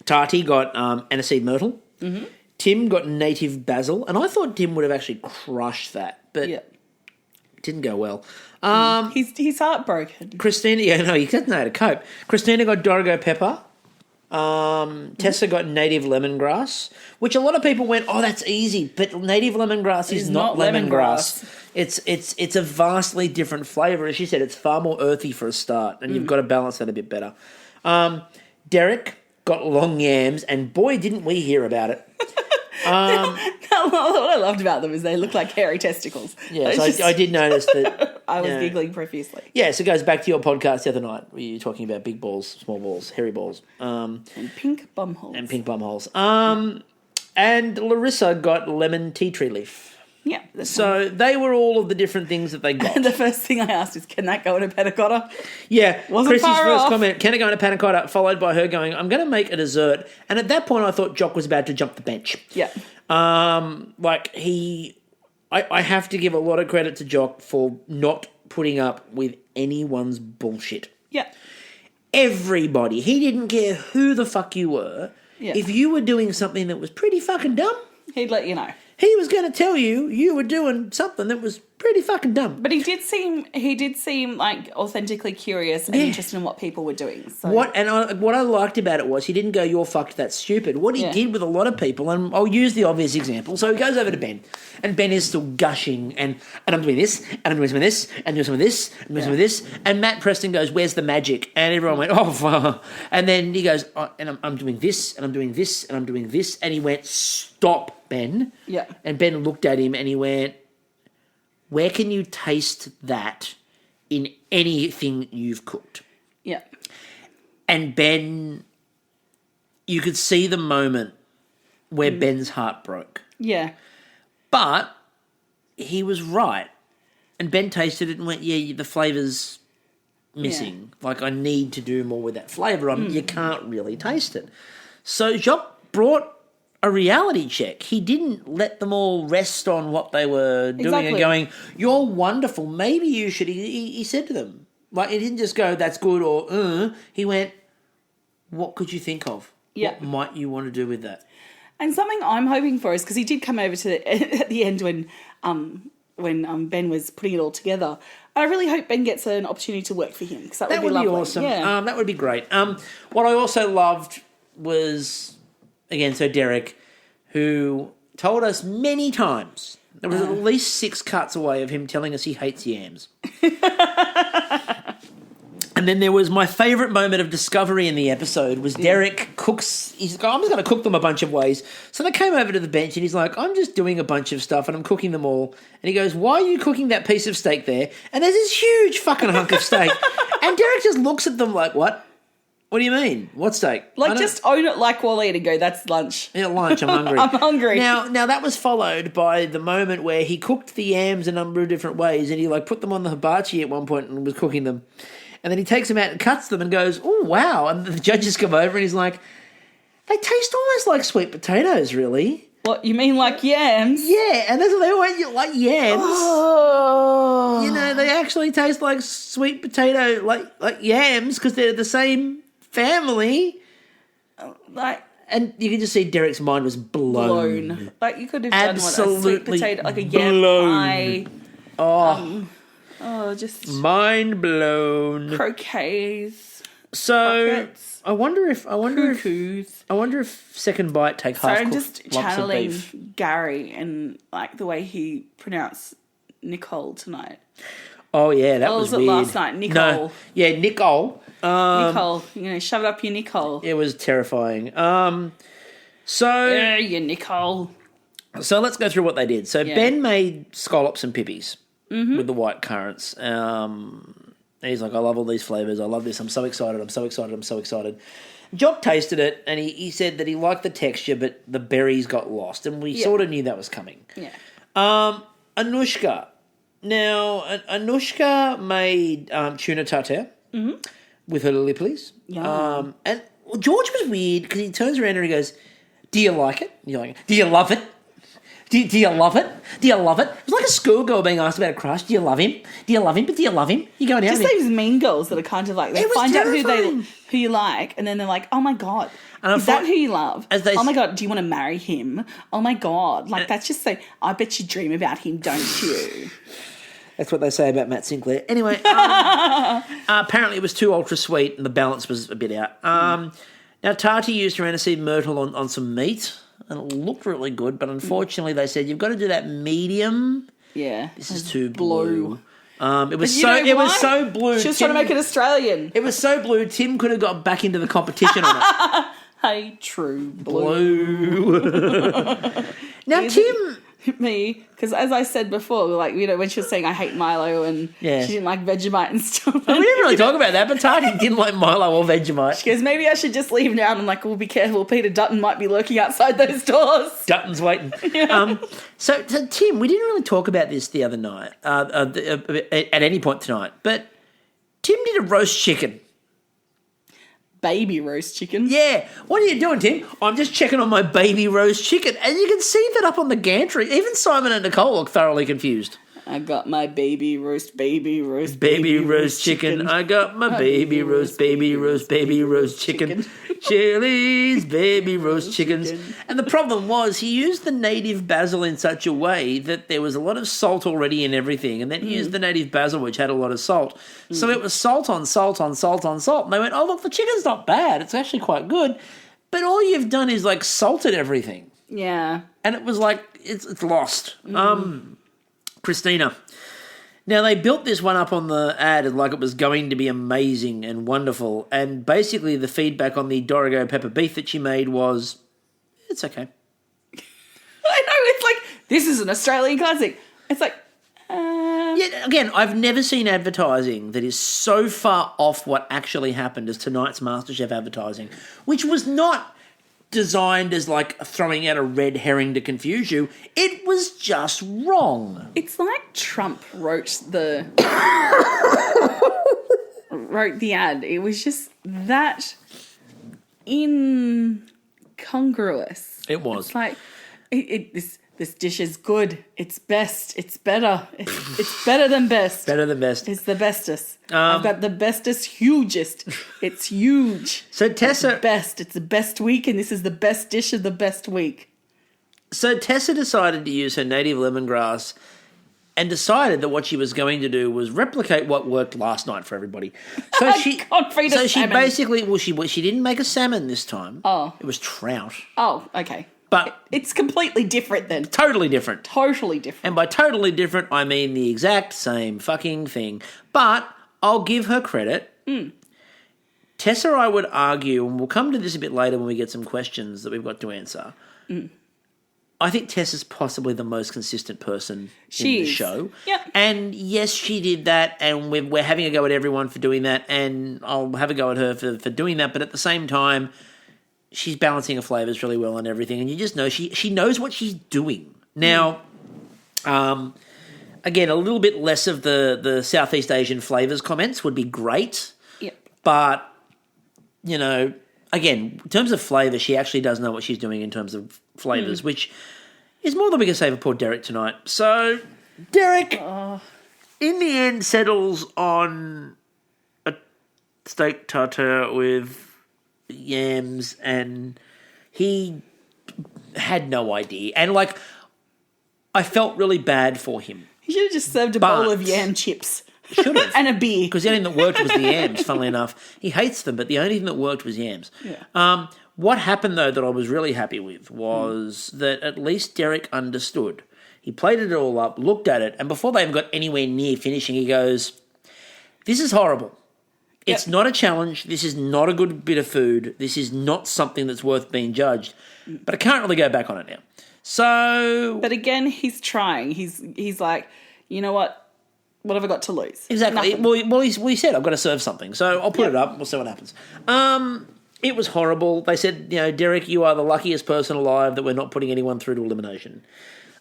Tati got aniseed myrtle. Mm-hmm. Tim got native basil. And I thought Tim would have actually crushed that, but it didn't go well. He's heartbroken. Christina, he doesn't know how to cope. Christina got Dorigo pepper. Tessa got native lemongrass, which a lot of people went, oh, that's easy, but native lemongrass is not lemongrass. It's a vastly different flavour. As she said, it's far more earthy for a start, and you've got to balance that a bit better. Derek got long yams, and boy, didn't we hear about it. What I loved about them is they look like hairy testicles. Yes, I did notice that. I was giggling profusely. Yes, it goes back to your podcast the other night where you were talking about big balls, small balls, hairy balls. And pink bumholes. And Larissa got lemon tea tree leaf. Yeah. So they were all of the different things that they got. And the first thing I asked is, can that go in a panna cotta? Yeah. Wasn't Kristie's far first off. comment, can it go in a panna cotta, followed by her going, I'm going to make a dessert. And at that point I thought Jock was about to jump the bench. Yeah. I have to give a lot of credit to Jock for not putting up with anyone's bullshit. Yeah. Everybody. He didn't care who the fuck you were. Yeah. If you were doing something that was pretty fucking dumb, He'd let you know. he was going to tell you were doing something that was pretty fucking dumb. But he did seem like authentically curious and interested in what people were doing. So. What I liked about it was he didn't go, you're fucked, that's stupid. What he did with a lot of people, and I'll use the obvious example. So he goes over to Ben, and Ben is still gushing, and I'm doing this, and I'm doing some of this, and doing some of this, and doing some of this. And Matt Preston goes, where's the magic? And everyone went, oh, and then he goes, oh, and I'm doing this, and I'm doing this, and I'm doing this. And he went, stop, Ben. Yeah. And Ben looked at him and he went, where can you taste that in anything you've cooked? Yeah. And Ben, you could see the moment where Ben's heart broke. Yeah. But he was right. And Ben tasted it and went, yeah, the flavour's missing. Yeah. Like, I need to do more with that flavour. You can't really taste it. So Jacques brought a reality check. He didn't let them all rest on what they were doing and going, you're wonderful, maybe you should. He said to them, like, he didn't just go, that's good, or he went, what could you think of? Yeah. What might you want to do with that? And something I'm hoping for is, because he did come over at the end when Ben was putting it all together. I really hope Ben gets an opportunity to work for him, because that would be lovely. Awesome. Yeah. That would be great. What I also loved was, again, so Derek, who told us many times, there was at least 6 cuts away of him telling us he hates yams. And then there was my favourite moment of discovery in the episode was Derek cooks, he's like, I'm just going to cook them a bunch of ways. So they came over to the bench and he's like, I'm just doing a bunch of stuff and I'm cooking them all. And he goes, why are you cooking that piece of steak there? And there's this huge fucking hunk of steak. And Derek just looks at them like, what? What do you mean? What steak? Like, just own it like Wally and go, that's lunch. Yeah, lunch, I'm hungry. I'm hungry. Now that was followed by the moment where he cooked the yams a number of different ways and he like put them on the hibachi at one point and was cooking them. And then he takes them out and cuts them and goes, oh, wow. And the judges come over and he's like, they taste almost like sweet potatoes, really. What, you mean like yams? Yeah, and that's what they went, like yams. Oh. You know, they actually taste like sweet potato, like yams, because they're the same family. Like, and you can just see Derek's mind was blown. Like, you could have done a sweet potato, like a yam pie. Just mind blown. Croquets. So Croquettes, I wonder if Second Bite take half. So I'm just channeling Gary and like the way he pronounced Nicole tonight. Oh, yeah, that was was it weird. last night? Nicole. No. Yeah, Nicole. Nicole. Shove it up your Nicole. It was terrifying. You Nicole. So let's go through what they did. So Ben made scallops and pippies with the white currants. And he's like, I love all these flavours. I love this. I'm so excited. I'm so excited. I'm so excited. Jock tasted it, and he said that he liked the texture, but the berries got lost. And we sort of knew that was coming. Yeah. Anushka. Now, Anushka made tuna tartare with her lippies. Yum. And George was weird because he turns around and he goes, do you like it? You're like, do you love it? Do you love it? Do you love it? It was like a schoolgirl being asked about a crush. Do you love him? Do you love him? But do you love him? You're going out Just with him. those mean girls that are kind of like, they find out who you like, and then they're like, oh my God, is that who you love? Oh my God, do you want to marry him? Oh my God. Like, that's just so, I bet you dream about him, don't you? That's what they say about Matt Sinclair. Anyway, apparently it was too ultra sweet and the balance was a bit out. Now, Tati used her aniseed myrtle on some meat, and it looked really good, but unfortunately they said, you've got to do that medium. Yeah. This is too blue. It was so blue. She was trying to make it Australian. It was so blue, Tim could have got back into the competition on it. Hey, true blue. Now, Tim... Me, because as I said before, like, when she was saying I hate Milo and she didn't like Vegemite and stuff. Well, we didn't really talk about that, but Tati didn't like Milo or Vegemite. She goes, maybe I should just leave now. And I'm like, well, be careful. Peter Dutton might be lurking outside those doors. Dutton's waiting. So, Tim, we didn't really talk about this the other night, at any point tonight, but Tim did a roast chicken. Baby roast chicken. Yeah. What are you doing, Tim? I'm just checking on my baby roast chicken. And you can see that up on the gantry. Even Simon and Nicole look thoroughly confused. I got my baby roast chicken. I got my baby roast chicken. Chili's baby roast chickens. And the problem was he used the native basil in such a way that there was a lot of salt already in everything. And then he used the native basil, which had a lot of salt. So it was salt on salt on salt on salt. And they went, oh, look, the chicken's not bad. It's actually quite good. But all you've done is, like, salted everything. Yeah. And it was like, it's lost. Christina. Now, they built this one up on the ad like it was going to be amazing and wonderful, and basically the feedback on the Dorigo pepper beef that she made was, it's okay. I know, it's like, this is an Australian classic. It's like, Yeah, again, I've never seen advertising that is so far off what actually happened as tonight's MasterChef advertising, which was not designed as like throwing out a red herring to confuse you. It was just wrong. It's like Trump wrote the ad. It was just that incongruous. It was. It's like this dish is good. It's best. It's better. It's better than best. Better than best. It's the bestest. I've got the bestest, hugest. It's huge. So Tessa... It's the best. It's the best week, and this is the best dish of the best week. So Tessa decided to use her native lemongrass and decided that what she was going to do was replicate what worked last night for everybody. So she basically... she didn't make a salmon this time. Oh. It was trout. Oh, okay. But it's completely different then. Totally different. Totally different. And by totally different, I mean the exact same fucking thing. But I'll give her credit. Tessa, I would argue, and we'll come to this a bit later when we get some questions that we've got to answer. I think Tessa's possibly the most consistent person in the show. Yep. And yes, she did that, and we're having a go at everyone for doing that, and I'll have a go at her for doing that, but at the same time, she's balancing her flavours really well and everything, and you just know she knows what she's doing. Now, again, a little bit less of the Southeast Asian flavours comments would be great. Yep. But, you know, again, in terms of flavour, she actually does know what she's doing in terms of flavours, which is more than we can say for poor Derek tonight. So, Derek, in the end, settles on a steak tartare with yams, and he had no idea. And, like, I felt really bad for him. He should have just served a bowl of yam chips. Should have. And a beer. Because the only thing that worked was the yams, funnily enough. He hates them, but the only thing that worked was yams. Yeah. What happened, though, that I was really happy with was that at least Derek understood. He plated it all up, looked at it, and before they even got anywhere near finishing, he goes, "This is horrible. It's not a challenge. This is not a good bit of food. This is not something that's worth being judged. But I can't really go back on it now." So... But again, he's trying. He's like, you know what? What have I got to lose? Exactly. Nothing. Well, he said, I've got to serve something. So I'll put it up. We'll see what happens. It was horrible. They said, Derek, you are the luckiest person alive that we're not putting anyone through to elimination.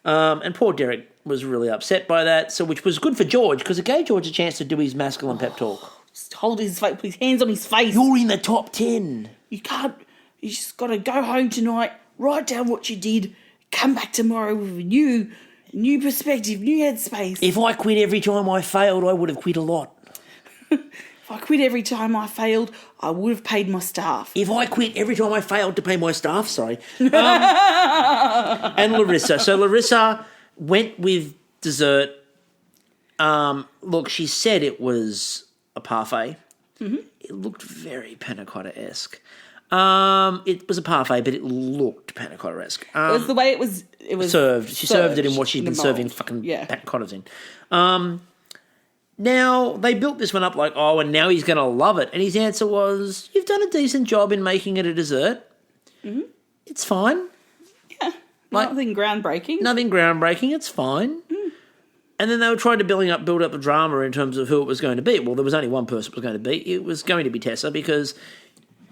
And poor Derek was really upset by that, which was good for George because it gave George a chance to do his masculine pep talk. Just hold his face, put his hands on his face. You're in the top 10. You can't. You just got to go home tonight, write down what you did, come back tomorrow with a new perspective, new headspace. If I quit every time I failed, I would have quit a lot. If I quit every time I failed, I would have paid my staff. If I quit every time I failed to pay my staff, sorry. And Larissa. So Larissa went with dessert. Look, she said it was a parfait. Mm-hmm. It looked very panna cotta-esque. It was a parfait, but it looked panna cotta-esque. It was the way it was served. She served it in what she's been serving fucking panna cottas in. Now, they built this one up like, and now he's going to love it. And his answer was, you've done a decent job in making it a dessert. Mm-hmm. It's fine. Yeah, nothing groundbreaking. Nothing groundbreaking, it's fine. Mm. And then they were trying to build up the drama in terms of who it was going to be. Well, there was only one person it was going to be. It was going to be Tessa because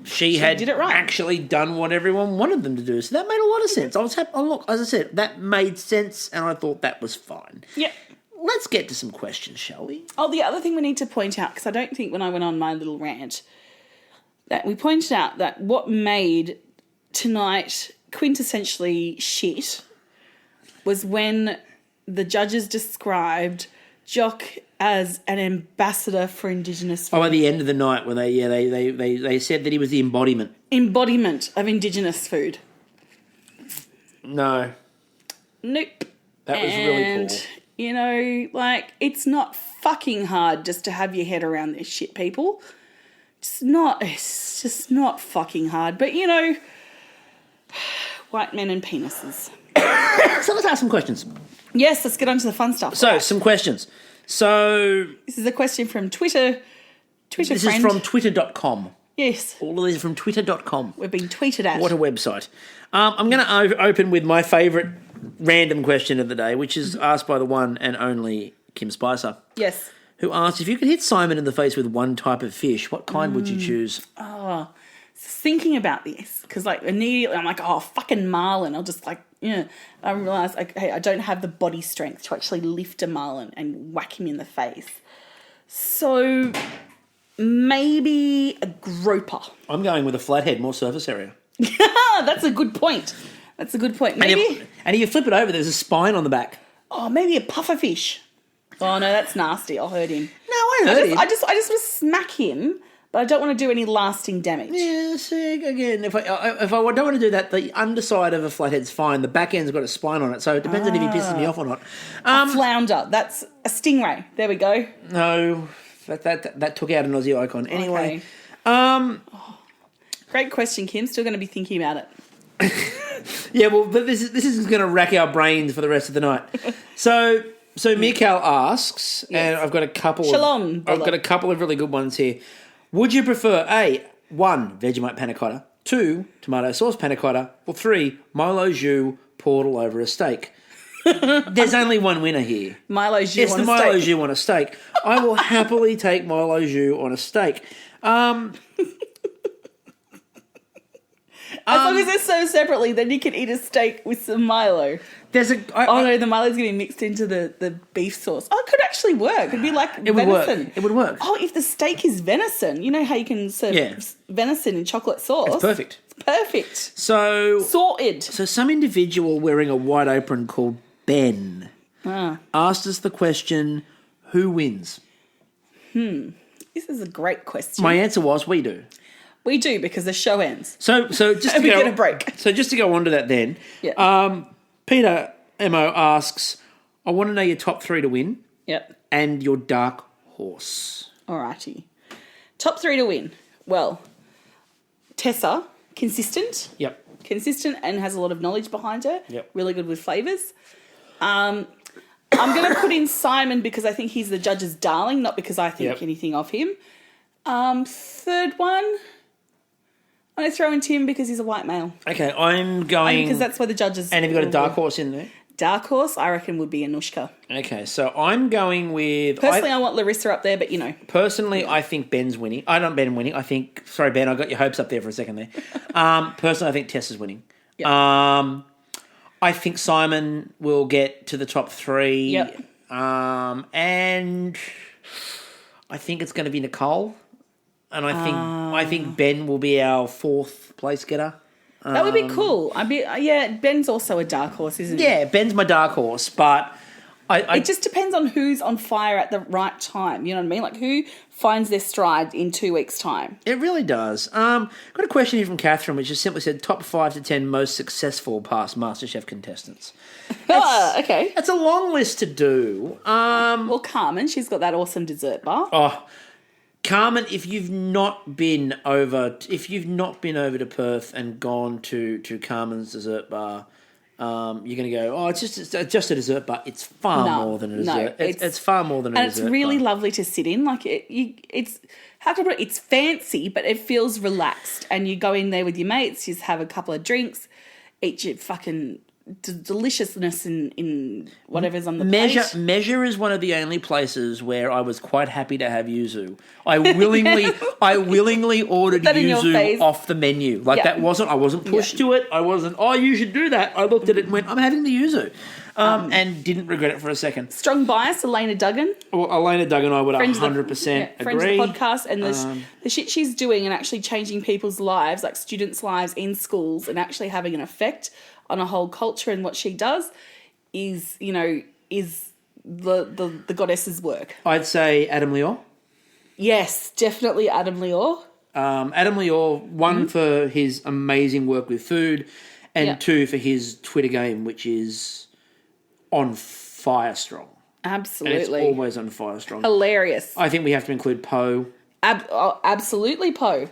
she had did it right. actually done what everyone wanted them to do. So that made a lot of sense. Look, as I said, that made sense and I thought that was fine. Yeah. Let's get to some questions, shall we? Oh, the other thing we need to point out, because I don't think when I went on my little rant, that we pointed out that what made tonight quintessentially shit was when the judges described Jock as an ambassador for Indigenous food. Oh, at the end of the night when they said that he was the embodiment. Embodiment of Indigenous food. No. Nope. That was really cool. It's not fucking hard just to have your head around this shit, people. It's just not fucking hard. But, white men and penises. So let's ask some questions. Yes, let's get on to the fun stuff. So, some questions. So... This is a question from Twitter This friend. is from twitter.com. Yes. All of these are from twitter.com. We've been tweeted at. What a website. I'm going to open with my favourite random question of the day, which is asked by the one and only Kim Spicer. Yes. Who asked, if you could hit Simon in the face with one type of fish, what kind would you choose? Oh, thinking about this, because immediately I'm like, fucking marlin. I'll just I realise, hey, I don't have the body strength to actually lift a marlin and whack him in the face. So maybe a groper. I'm going with a flathead, more surface area. That's a good point. Maybe. And if you flip it over, there's a spine on the back. Oh, maybe a pufferfish. Oh, no, that's nasty. I'll hurt him. No, I hurt him. I just want to smack him, but I don't want to do any lasting damage. Yeah, see, again, if I don't want to do that, the underside of a flathead's fine. The back end's got a spine on it, so it depends on if he pisses me off or not. A flounder. That's a stingray. There we go. No, that took out an Aussie icon. Anyway. Okay. Great question, Kim. Still going to be thinking about it. Yeah, well, but this is going to rack our brains for the rest of the night. So Mikal asks, and I've got a couple. Shalom. I've got a couple of really good ones here. Would you prefer one Vegemite panna cotta, 2 tomato sauce panna cotta, or 3 Milo jus poured all over a steak? There's only one winner here. Milo jus it's on a the steak. Milo jus on a steak. I will happily take Milo jus on a steak. As long as they're served separately, then you can eat a steak with some Milo. No, the Milo's getting mixed into the beef sauce. Oh, it could actually work. It'd be like venison. It would work. Oh, if the steak is venison, you know how you can serve venison in chocolate sauce? It's perfect. It's perfect. So sorted. So some individual wearing a white apron called Ben asked us the question, who wins? This is a great question. My answer was, we do. We do, because the show ends. So just to we get a break. So just to go on to that then, Peter Mo asks, I want to know your top 3 to win. Yep. And your dark horse. Alrighty. Top 3 to win. Well, Tessa, consistent. Yep. Consistent and has a lot of knowledge behind her. Yep. Really good with flavours. I'm going to put in Simon because I think he's the judge's darling, not because I think anything of him. Third one, I'm going to throw in Tim because he's a white male. Okay, I'm going... because that's where the judges... And have you got a dark horse in there? Dark horse, I reckon, would be Anushka. Okay, so I'm going with... Personally, I want Larissa up there, but you know. Personally, I think Ben's winning. I don't Ben winning. I think... Sorry, Ben, I got your hopes up there for a second there. Personally, I think Tess is winning. Yep. I think Simon will get to the top 3. Yep. And I think it's going to be Nicole. And I think Ben will be our 4th place getter. That would be cool. Ben's also a dark horse, isn't he? Yeah, Ben's my dark horse, but it just depends on who's on fire at the right time. You know what I mean? Like who finds their stride in 2 weeks' time. It really does. Got a question here from Catherine, which just simply said top 5 to 10 most successful past MasterChef contestants. Okay. That's a long list to do. Well, Carmen, she's got that awesome dessert bar. Oh, Carmen, if you've not been over to Perth and gone to Carmen's dessert bar, you're going to go, it's just a dessert bar. It's far more than a dessert. It's far more than a dessert. And it's really bar. lovely to sit in. Like it's how can I put it? It's fancy, but it feels relaxed. And you go in there with your mates, you just have a couple of drinks, eat your fucking deliciousness in whatever's on the plate. Measure is one of the only places where I was quite happy to have yuzu. I willingly ordered yuzu off the menu. I wasn't pushed to it. I wasn't, you should do that. I looked at it and went, I'm having the yuzu. And didn't regret it for a second. Strong bias, Elena Duggan. Well, Elena Duggan, I would 100% agree. Friends of the podcast and the shit she's doing and actually changing people's lives, like students' lives in schools and actually having an effect on a whole culture, and what she does is the goddess's work. I'd say Adam Lior. Yes, definitely Adam Lior. Adam Lior, one for his amazing work with food, and 2 for his Twitter game, which is on fire strong. Absolutely. And it's always on fire strong. Hilarious. I think we have to include Poe. Absolutely Poe.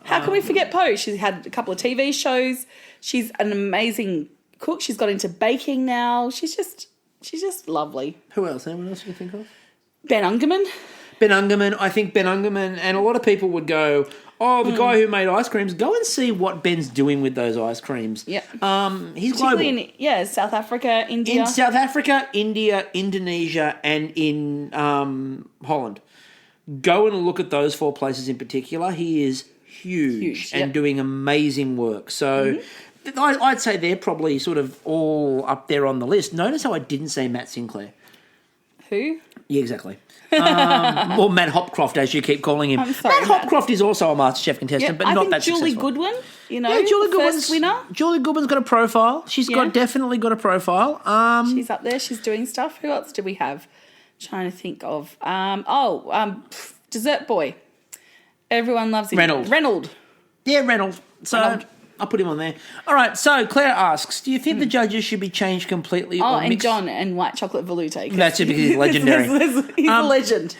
How can we forget Poe? She's had a couple of TV shows. She's an amazing cook. She's got into baking now. She's just lovely. Who else? Anyone else you can think of? Ben Ungerman. I think Ben Ungerman, and a lot of people would go, the guy who made ice creams, go and see what Ben's doing with those ice creams. Yeah. He's global. In, South Africa, India. In South Africa, India, Indonesia, and in Holland. Go and look at those 4 places in particular. He is huge and doing amazing work. So I'd say they're probably sort of all up there on the list. Notice how I didn't say Matt Sinclair. Who? Yeah, exactly. Or Matt Hopcroft, as you keep calling him. I'm sorry, Matt Hopcroft is also a MasterChef contestant, but not that Julie successful. Goodwin, Julie Goodwin's first winner. Julie Goodwin's got a profile. She's definitely got a profile. She's up there. She's doing stuff. Who else do we have? Trying to think of. Dessert Boy. Everyone loves him. Reynolds. Yeah, Reynolds. So I'll put him on there. All right, so Claire asks, do you think the judges should be changed completely? And John and White Chocolate Velouté. That's it, because he's legendary. He's a legend.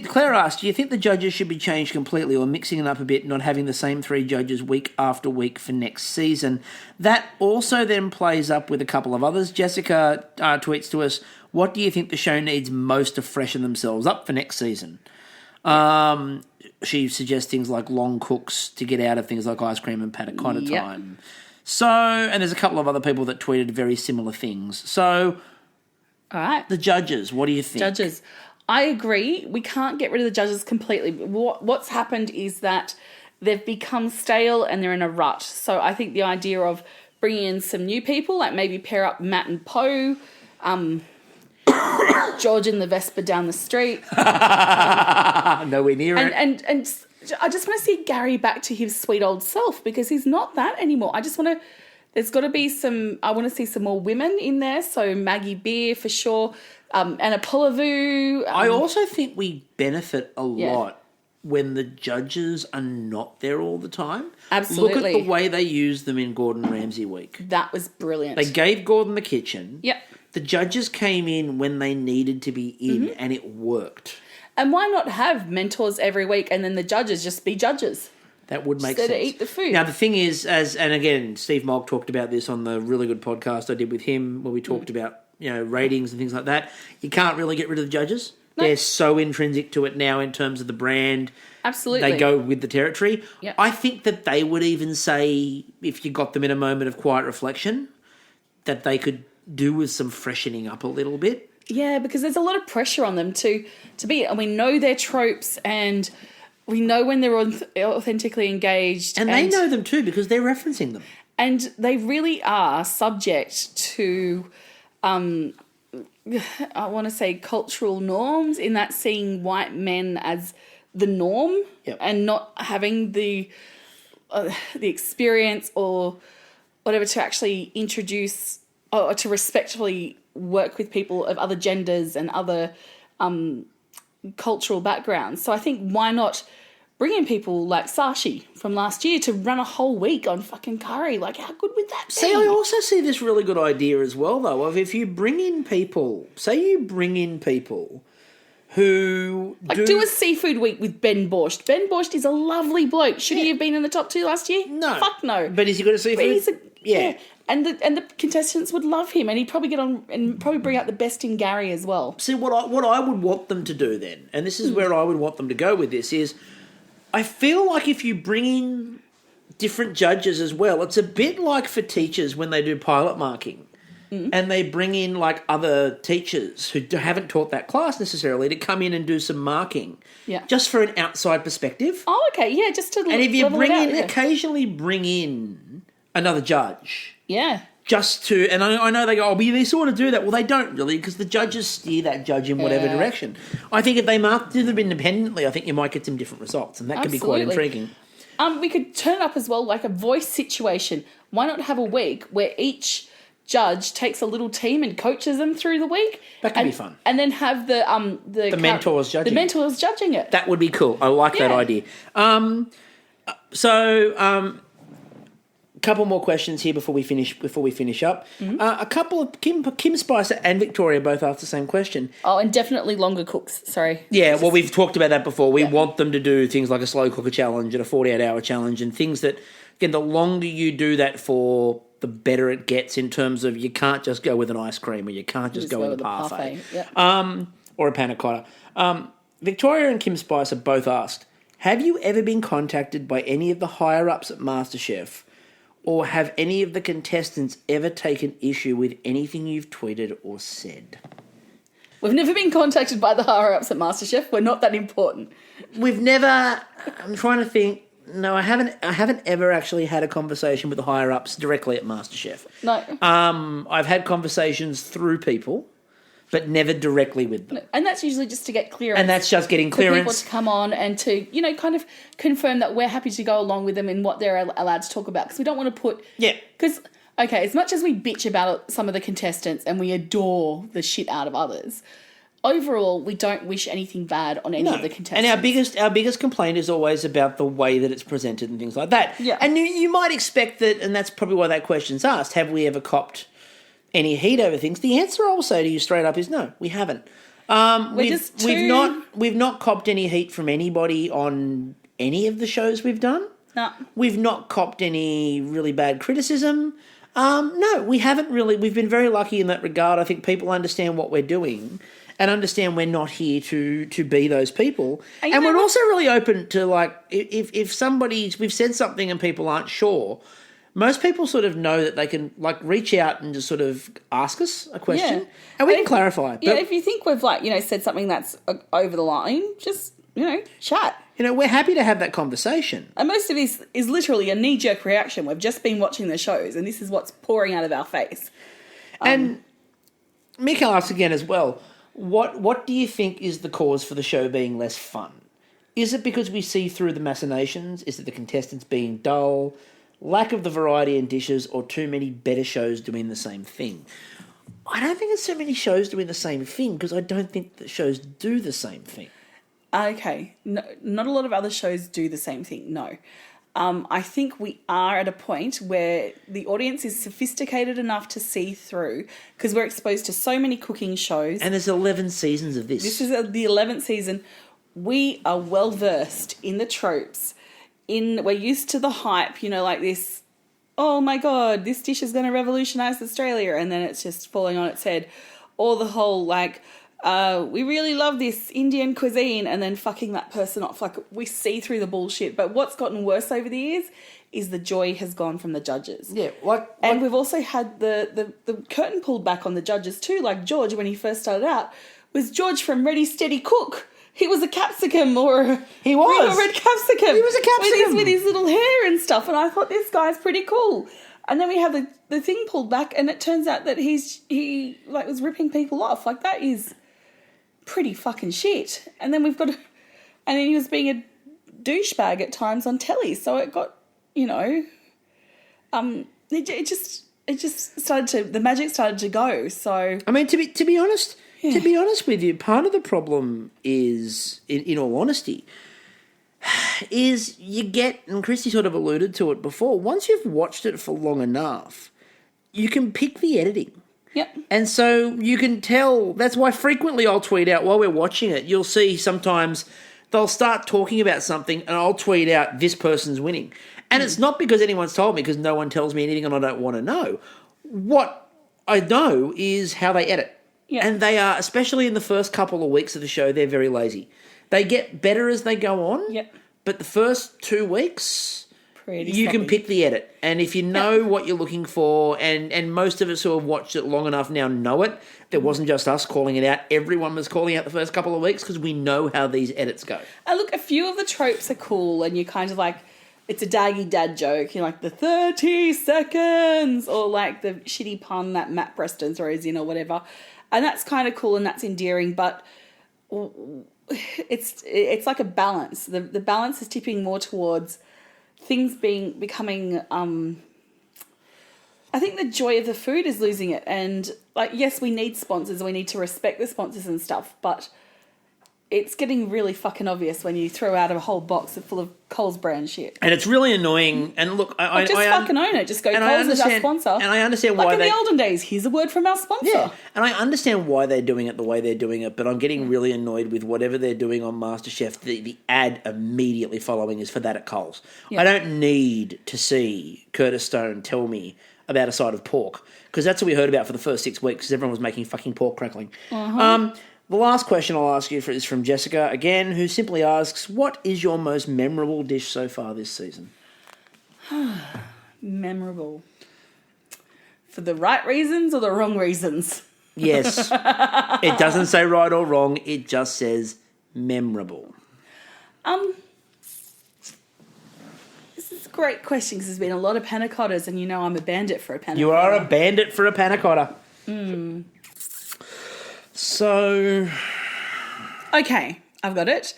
Claire asks, do you think the judges should be changed completely or mixing it up a bit, not having the same 3 judges week after week for next season? That also then plays up with a couple of others. Jessica tweets to us, what do you think the show needs most to freshen themselves up for next season? She suggests things like long cooks to get out of things like ice cream and paddock kind of time. So, and there's a couple of other people that tweeted very similar things. So, all right. The judges, what do you think? Judges. I agree. We can't get rid of the judges completely. What's happened is that they've become stale and they're in a rut. So I think the idea of bringing in some new people, like maybe pair up Matt and Poe, George and the Vespa down the street. Nowhere near it. And I just want to see Gary back to his sweet old self because he's not that anymore. There's got to be I want to see some more women in there. So Maggie Beer for sure. Anna Polivu. I also think we benefit a lot when the judges are not there all the time. Absolutely. Look at the way they used them in Gordon Ramsay week. That was brilliant. They gave Gordon the kitchen. Yep. The judges came in when they needed to be in, and it worked. And why not have mentors every week and then the judges just be judges? That would make sense. Instead of eat the food. Now, the thing is, and again, Steve Mogg talked about this on the really good podcast I did with him where we talked about ratings and things like that, you can't really get rid of the judges. No. They're so intrinsic to it now in terms of the brand. Absolutely. They go with the territory. Yep. I think that they would even say, if you got them in a moment of quiet reflection, that they could do with some freshening up a little bit. Yeah, because there's a lot of pressure on them to be, and we know their tropes, and we know when they're authentically engaged. And they know them too because they're referencing them. And they really are subject to, I want to say, cultural norms, in that seeing white men as the norm. Yep. And not having the experience or whatever to actually introduce or to respectfully work with people of other genders and other cultural backgrounds. So I think, why not bring in people like Sashi from last year to run a whole week on fucking curry? Like, how good would that be? See, I also see this really good idea as well, though, of if you bring in people, who do a seafood week with Ben Borscht. Ben Borscht is a lovely bloke. Should he have been in the top 2 last year? No. Fuck no. But is he good at seafood? Yeah. And the contestants would love him, and he'd probably get on and probably bring out the best in Gary as well. See, what I would want them to do then, and this is where I would want them to go with this, is I feel like if you bring in different judges as well, it's a bit like for teachers when they do pilot marking. And they bring in like other teachers who haven't taught that class necessarily to come in and do some marking, just for an outside perspective. Oh, okay, yeah, just to and if you level it out, occasionally bring in another judge, just to, and I know they go, but they sort of do that. Well, they don't really, because the judges steer that judge in whatever direction. I think if they did them independently, I think you might get some different results, and that could be quite intriguing. We could turn it up as well, like a voice situation. Why not have a week where each judge takes a little team and coaches them through the week? That could be fun. And then have the mentors judging. The mentors judging it. That would be cool. I like that idea. Couple more questions here before we finish up. A couple of Kim Spicer and Victoria both asked the same question. Oh, and definitely longer cooks. Sorry. Yeah, well, we've talked about that before. We want them to do things like a slow cooker challenge and a 48-hour challenge, and things that, again, the longer you do that for, the better it gets, in terms of you can't just go with an ice cream, or you can't just go with a parfait. Or a panna cotta. Victoria and Kim Spicer both asked, have you ever been contacted by any of the higher-ups at Masterchef, or have any of the contestants ever taken issue with anything you've tweeted or said? We've never been contacted by the higher-ups at Masterchef. We're not that important. We've never... I'm trying to think... No, I haven't ever actually had a conversation with the higher-ups directly at Masterchef. No. I've had conversations through people, but never directly with them. And that's usually just to get clearance. And that's just getting clearance. For people to come on and to, kind of confirm that we're happy to go along with them in what they're allowed to talk about. Because we don't want to put... Yeah. Because, okay, as much as we bitch about some of the contestants and we adore the shit out of others, overall, we don't wish anything bad on any of the contestants. And our biggest complaint is always about the way that it's presented and things like that. Yeah. And you might expect that, and that's probably why that question's asked, have we ever copped any heat over things? The answer I will say to you straight up is no, we haven't. We've not copped any heat from anybody on any of the shows we've done. No. We've not copped any really bad criticism. No, we haven't really. We've been very lucky in that regard. I think people understand what we're doing and understand we're not here to be those people. And we're also really open to, like, if we've said something and people aren't sure, most people sort of know that they can, like, reach out and just sort of ask us a question, and we can clarify. Yeah, if you think we've, like, said something that's over the line, just, chat. We're happy to have that conversation. And most of this is literally a knee-jerk reaction. We've just been watching the shows, and this is what's pouring out of our face. And Mikael asks again as well, what do you think is the cause for the show being less fun? Is it because we see through the machinations? Is it the contestants being dull? Lack of the variety in dishes, or too many better shows doing the same thing? I don't think it's so many shows doing the same thing, because I don't think that shows do the same thing. Okay. No, not a lot of other shows do the same thing, no. I think we are at a point where the audience is sophisticated enough to see through, because we're exposed to so many cooking shows. And there's 11 seasons of this. This is the 11th season. We are well versed in the tropes. We're used to the hype, like this, oh my God, this dish is going to revolutionise Australia. And then it's just falling on its head. Or the whole, like, we really love this Indian cuisine, and then fucking that person off. Like, we see through the bullshit. But what's gotten worse over the years is the joy has gone from the judges. Yeah, and we've also had the curtain pulled back on the judges too. Like George, when he first started out, was George from Ready Steady Cook. He was a capsicum He was. a red capsicum. He was a capsicum. With his little hair and stuff. And I thought, this guy's pretty cool. And then we have the thing pulled back, and it turns out that he was ripping people off. Like, that is pretty fucking shit. And then and then he was being a douchebag at times on telly. So it got, it just started to, the magic started to go. So I mean, to be honest, to be honest with you, part of the problem is, in all honesty, is you get, and Kristie sort of alluded to it before, once you've watched it for long enough, you can pick the editing. Yep. And so you can tell, that's why frequently I'll tweet out while we're watching it, you'll see sometimes they'll start talking about something and I'll tweet out, this person's winning. And it's not because anyone's told me, because no one tells me anything and I don't want to know. What I know is how they edit. Yeah. And they are, especially in the first couple of weeks of the show, they're very lazy. They get better as they go on. Yep. But the first 2 weeks, Pretty you can sloppy. pick the edit. And if you know what you're looking for, and most of us who have watched it long enough now know it, there wasn't just us calling it out. Everyone was calling out the first couple of weeks because we know how these edits go. And look, a few of the tropes are cool, and you kind of like, it's a daggy dad joke, like the 30 seconds, or like the shitty pun that Matt Preston throws in or whatever. And that's kind of cool and that's endearing, but it's like a balance. The balance is tipping more towards things becoming I think the joy of the food is losing it. And like, yes, we need sponsors, we need to respect the sponsors and stuff, but it's getting really fucking obvious when you throw out a whole box full of Coles brand shit. And it's really annoying. And look, I fucking own it. Just go, Coles is our sponsor. And I understand why like in the olden days, here's a word from our sponsor. Yeah, and I understand why they're doing it the way they're doing it, but I'm getting really annoyed with whatever they're doing on Masterchef. The ad immediately following is for that at Coles. Yeah. I don't need to see Curtis Stone tell me about a side of pork, because that's what we heard about for the first 6 weeks, because everyone was making fucking pork crackling. The last question I'll ask you is from Jessica, again, who simply asks, what is your most memorable dish so far this season? Memorable. For the right reasons or the wrong reasons? Yes. It doesn't say right or wrong, it just says memorable. This is a great question because there's been a lot of panna cottas, and I'm a bandit for a panna cotta. You are a bandit for a panna cotta. So, okay, I've got it.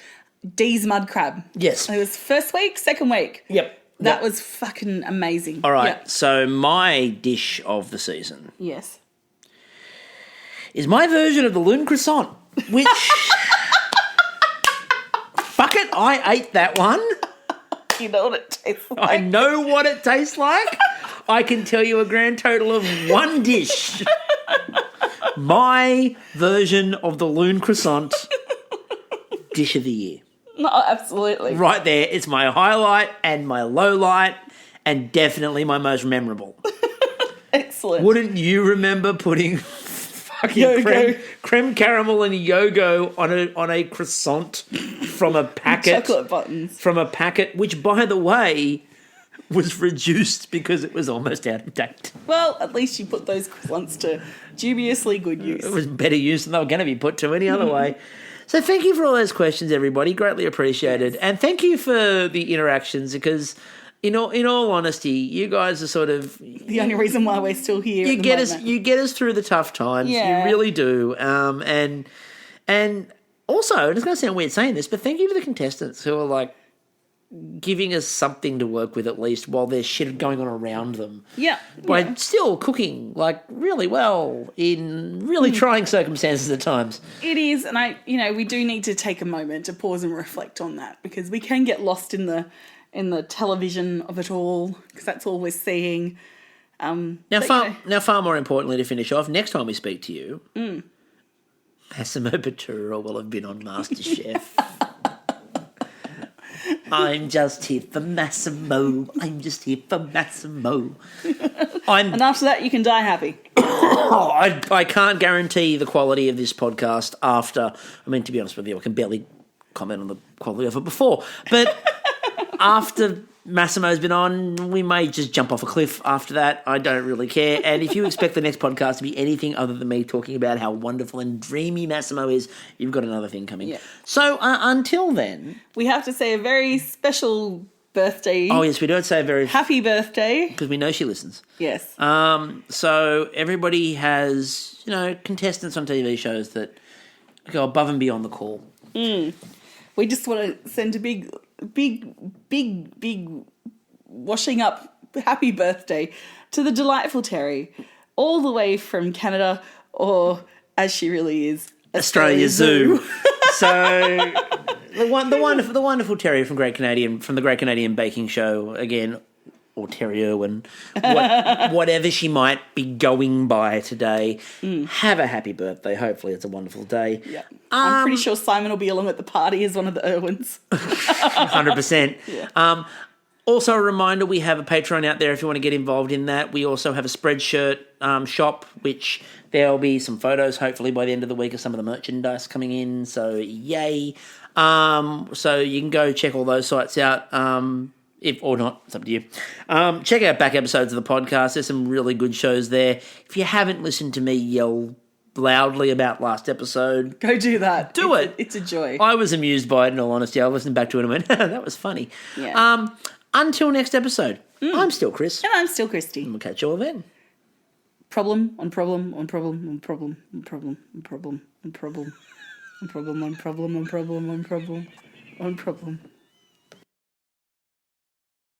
Dee's mud crab. yes. It was first week, second week. Yep. That was fucking amazing. All right, Yep. so my dish of the season Yes. is my version of the Lune croissant, which, fuck it, I ate that one. You know what it tastes like. I know what it tastes like. I can tell you a grand total of one dish. My version of the Lune croissant dish of the year. No, absolutely. Right there, it's my highlight and my low light, and definitely my most memorable. Excellent. Wouldn't you remember putting fucking creme caramel and yogo on a croissant from a packet? Chocolate buttons. From a packet, which, by the way, was reduced because it was almost out of date. Well, at least you put those croissants to dubiously good use. It was better use than they were going to be put to any other way. So thank you for all those questions, everybody. Greatly appreciated. Yes. And thank you for the interactions, because in all honesty, you guys are sort of the only reason why we're still here. You get us through the tough times. Yeah. You really do. And also, it's going to sound weird saying this, but thank you to the contestants who are like giving us something to work with, at least while there's shit going on around them. Yeah. By still cooking like really well in really trying circumstances at times. It is, and we do need to take a moment to pause and reflect on that, because we can get lost in the television of it all, because that's all we're seeing. Now, far more importantly, to finish off, next time we speak to you, Massimo Bottura will have been on MasterChef. I'm just here for Massimo. I'm just here for Massimo. I'm. And after that, you can die happy. I can't guarantee the quality of this podcast after. I mean, to be honest with you, I can barely comment on the quality of it before. But after Massimo's been on, we may just jump off a cliff after that. I don't really care. And if you expect the next podcast to be anything other than me talking about how wonderful and dreamy Massimo is, you've got another thing coming. Yeah. So until then... We have to say a very special birthday. Oh, yes, we don't say a very... Happy birthday. Because we know she listens. Yes. So everybody has, contestants on TV shows that go above and beyond the call. We just want to send a big washing up happy birthday to the delightful Terry, all the way from Canada, or as she really is, Australia Zoo. So the wonderful Terry from the Great Canadian Baking Show again, or Terry Irwin, whatever she might be going by today. Have a happy birthday. Hopefully it's a wonderful day. Yeah. I'm pretty sure Simon will be along at the party as one of the Irwins. 100%. Yeah. Also a reminder, we have a Patreon out there if you want to get involved in that. We also have a Spreadshirt shop, which there'll be some photos hopefully by the end of the week of some of the merchandise coming in. So yay. So you can go check all those sites out. If or not, it's up to you. Check out back episodes of the podcast. There's some really good shows there. If you haven't listened to me yell loudly about last episode, go do that. Do it. It's a joy. I was amused by it, in all honesty. I listened back to it and went, that was funny. Yeah. Until next episode, I'm still Chris. And I'm still Kristie. And we'll catch you all then. Problem on problem on problem on problem on problem on problem on problem on problem on problem on problem on problem on problem.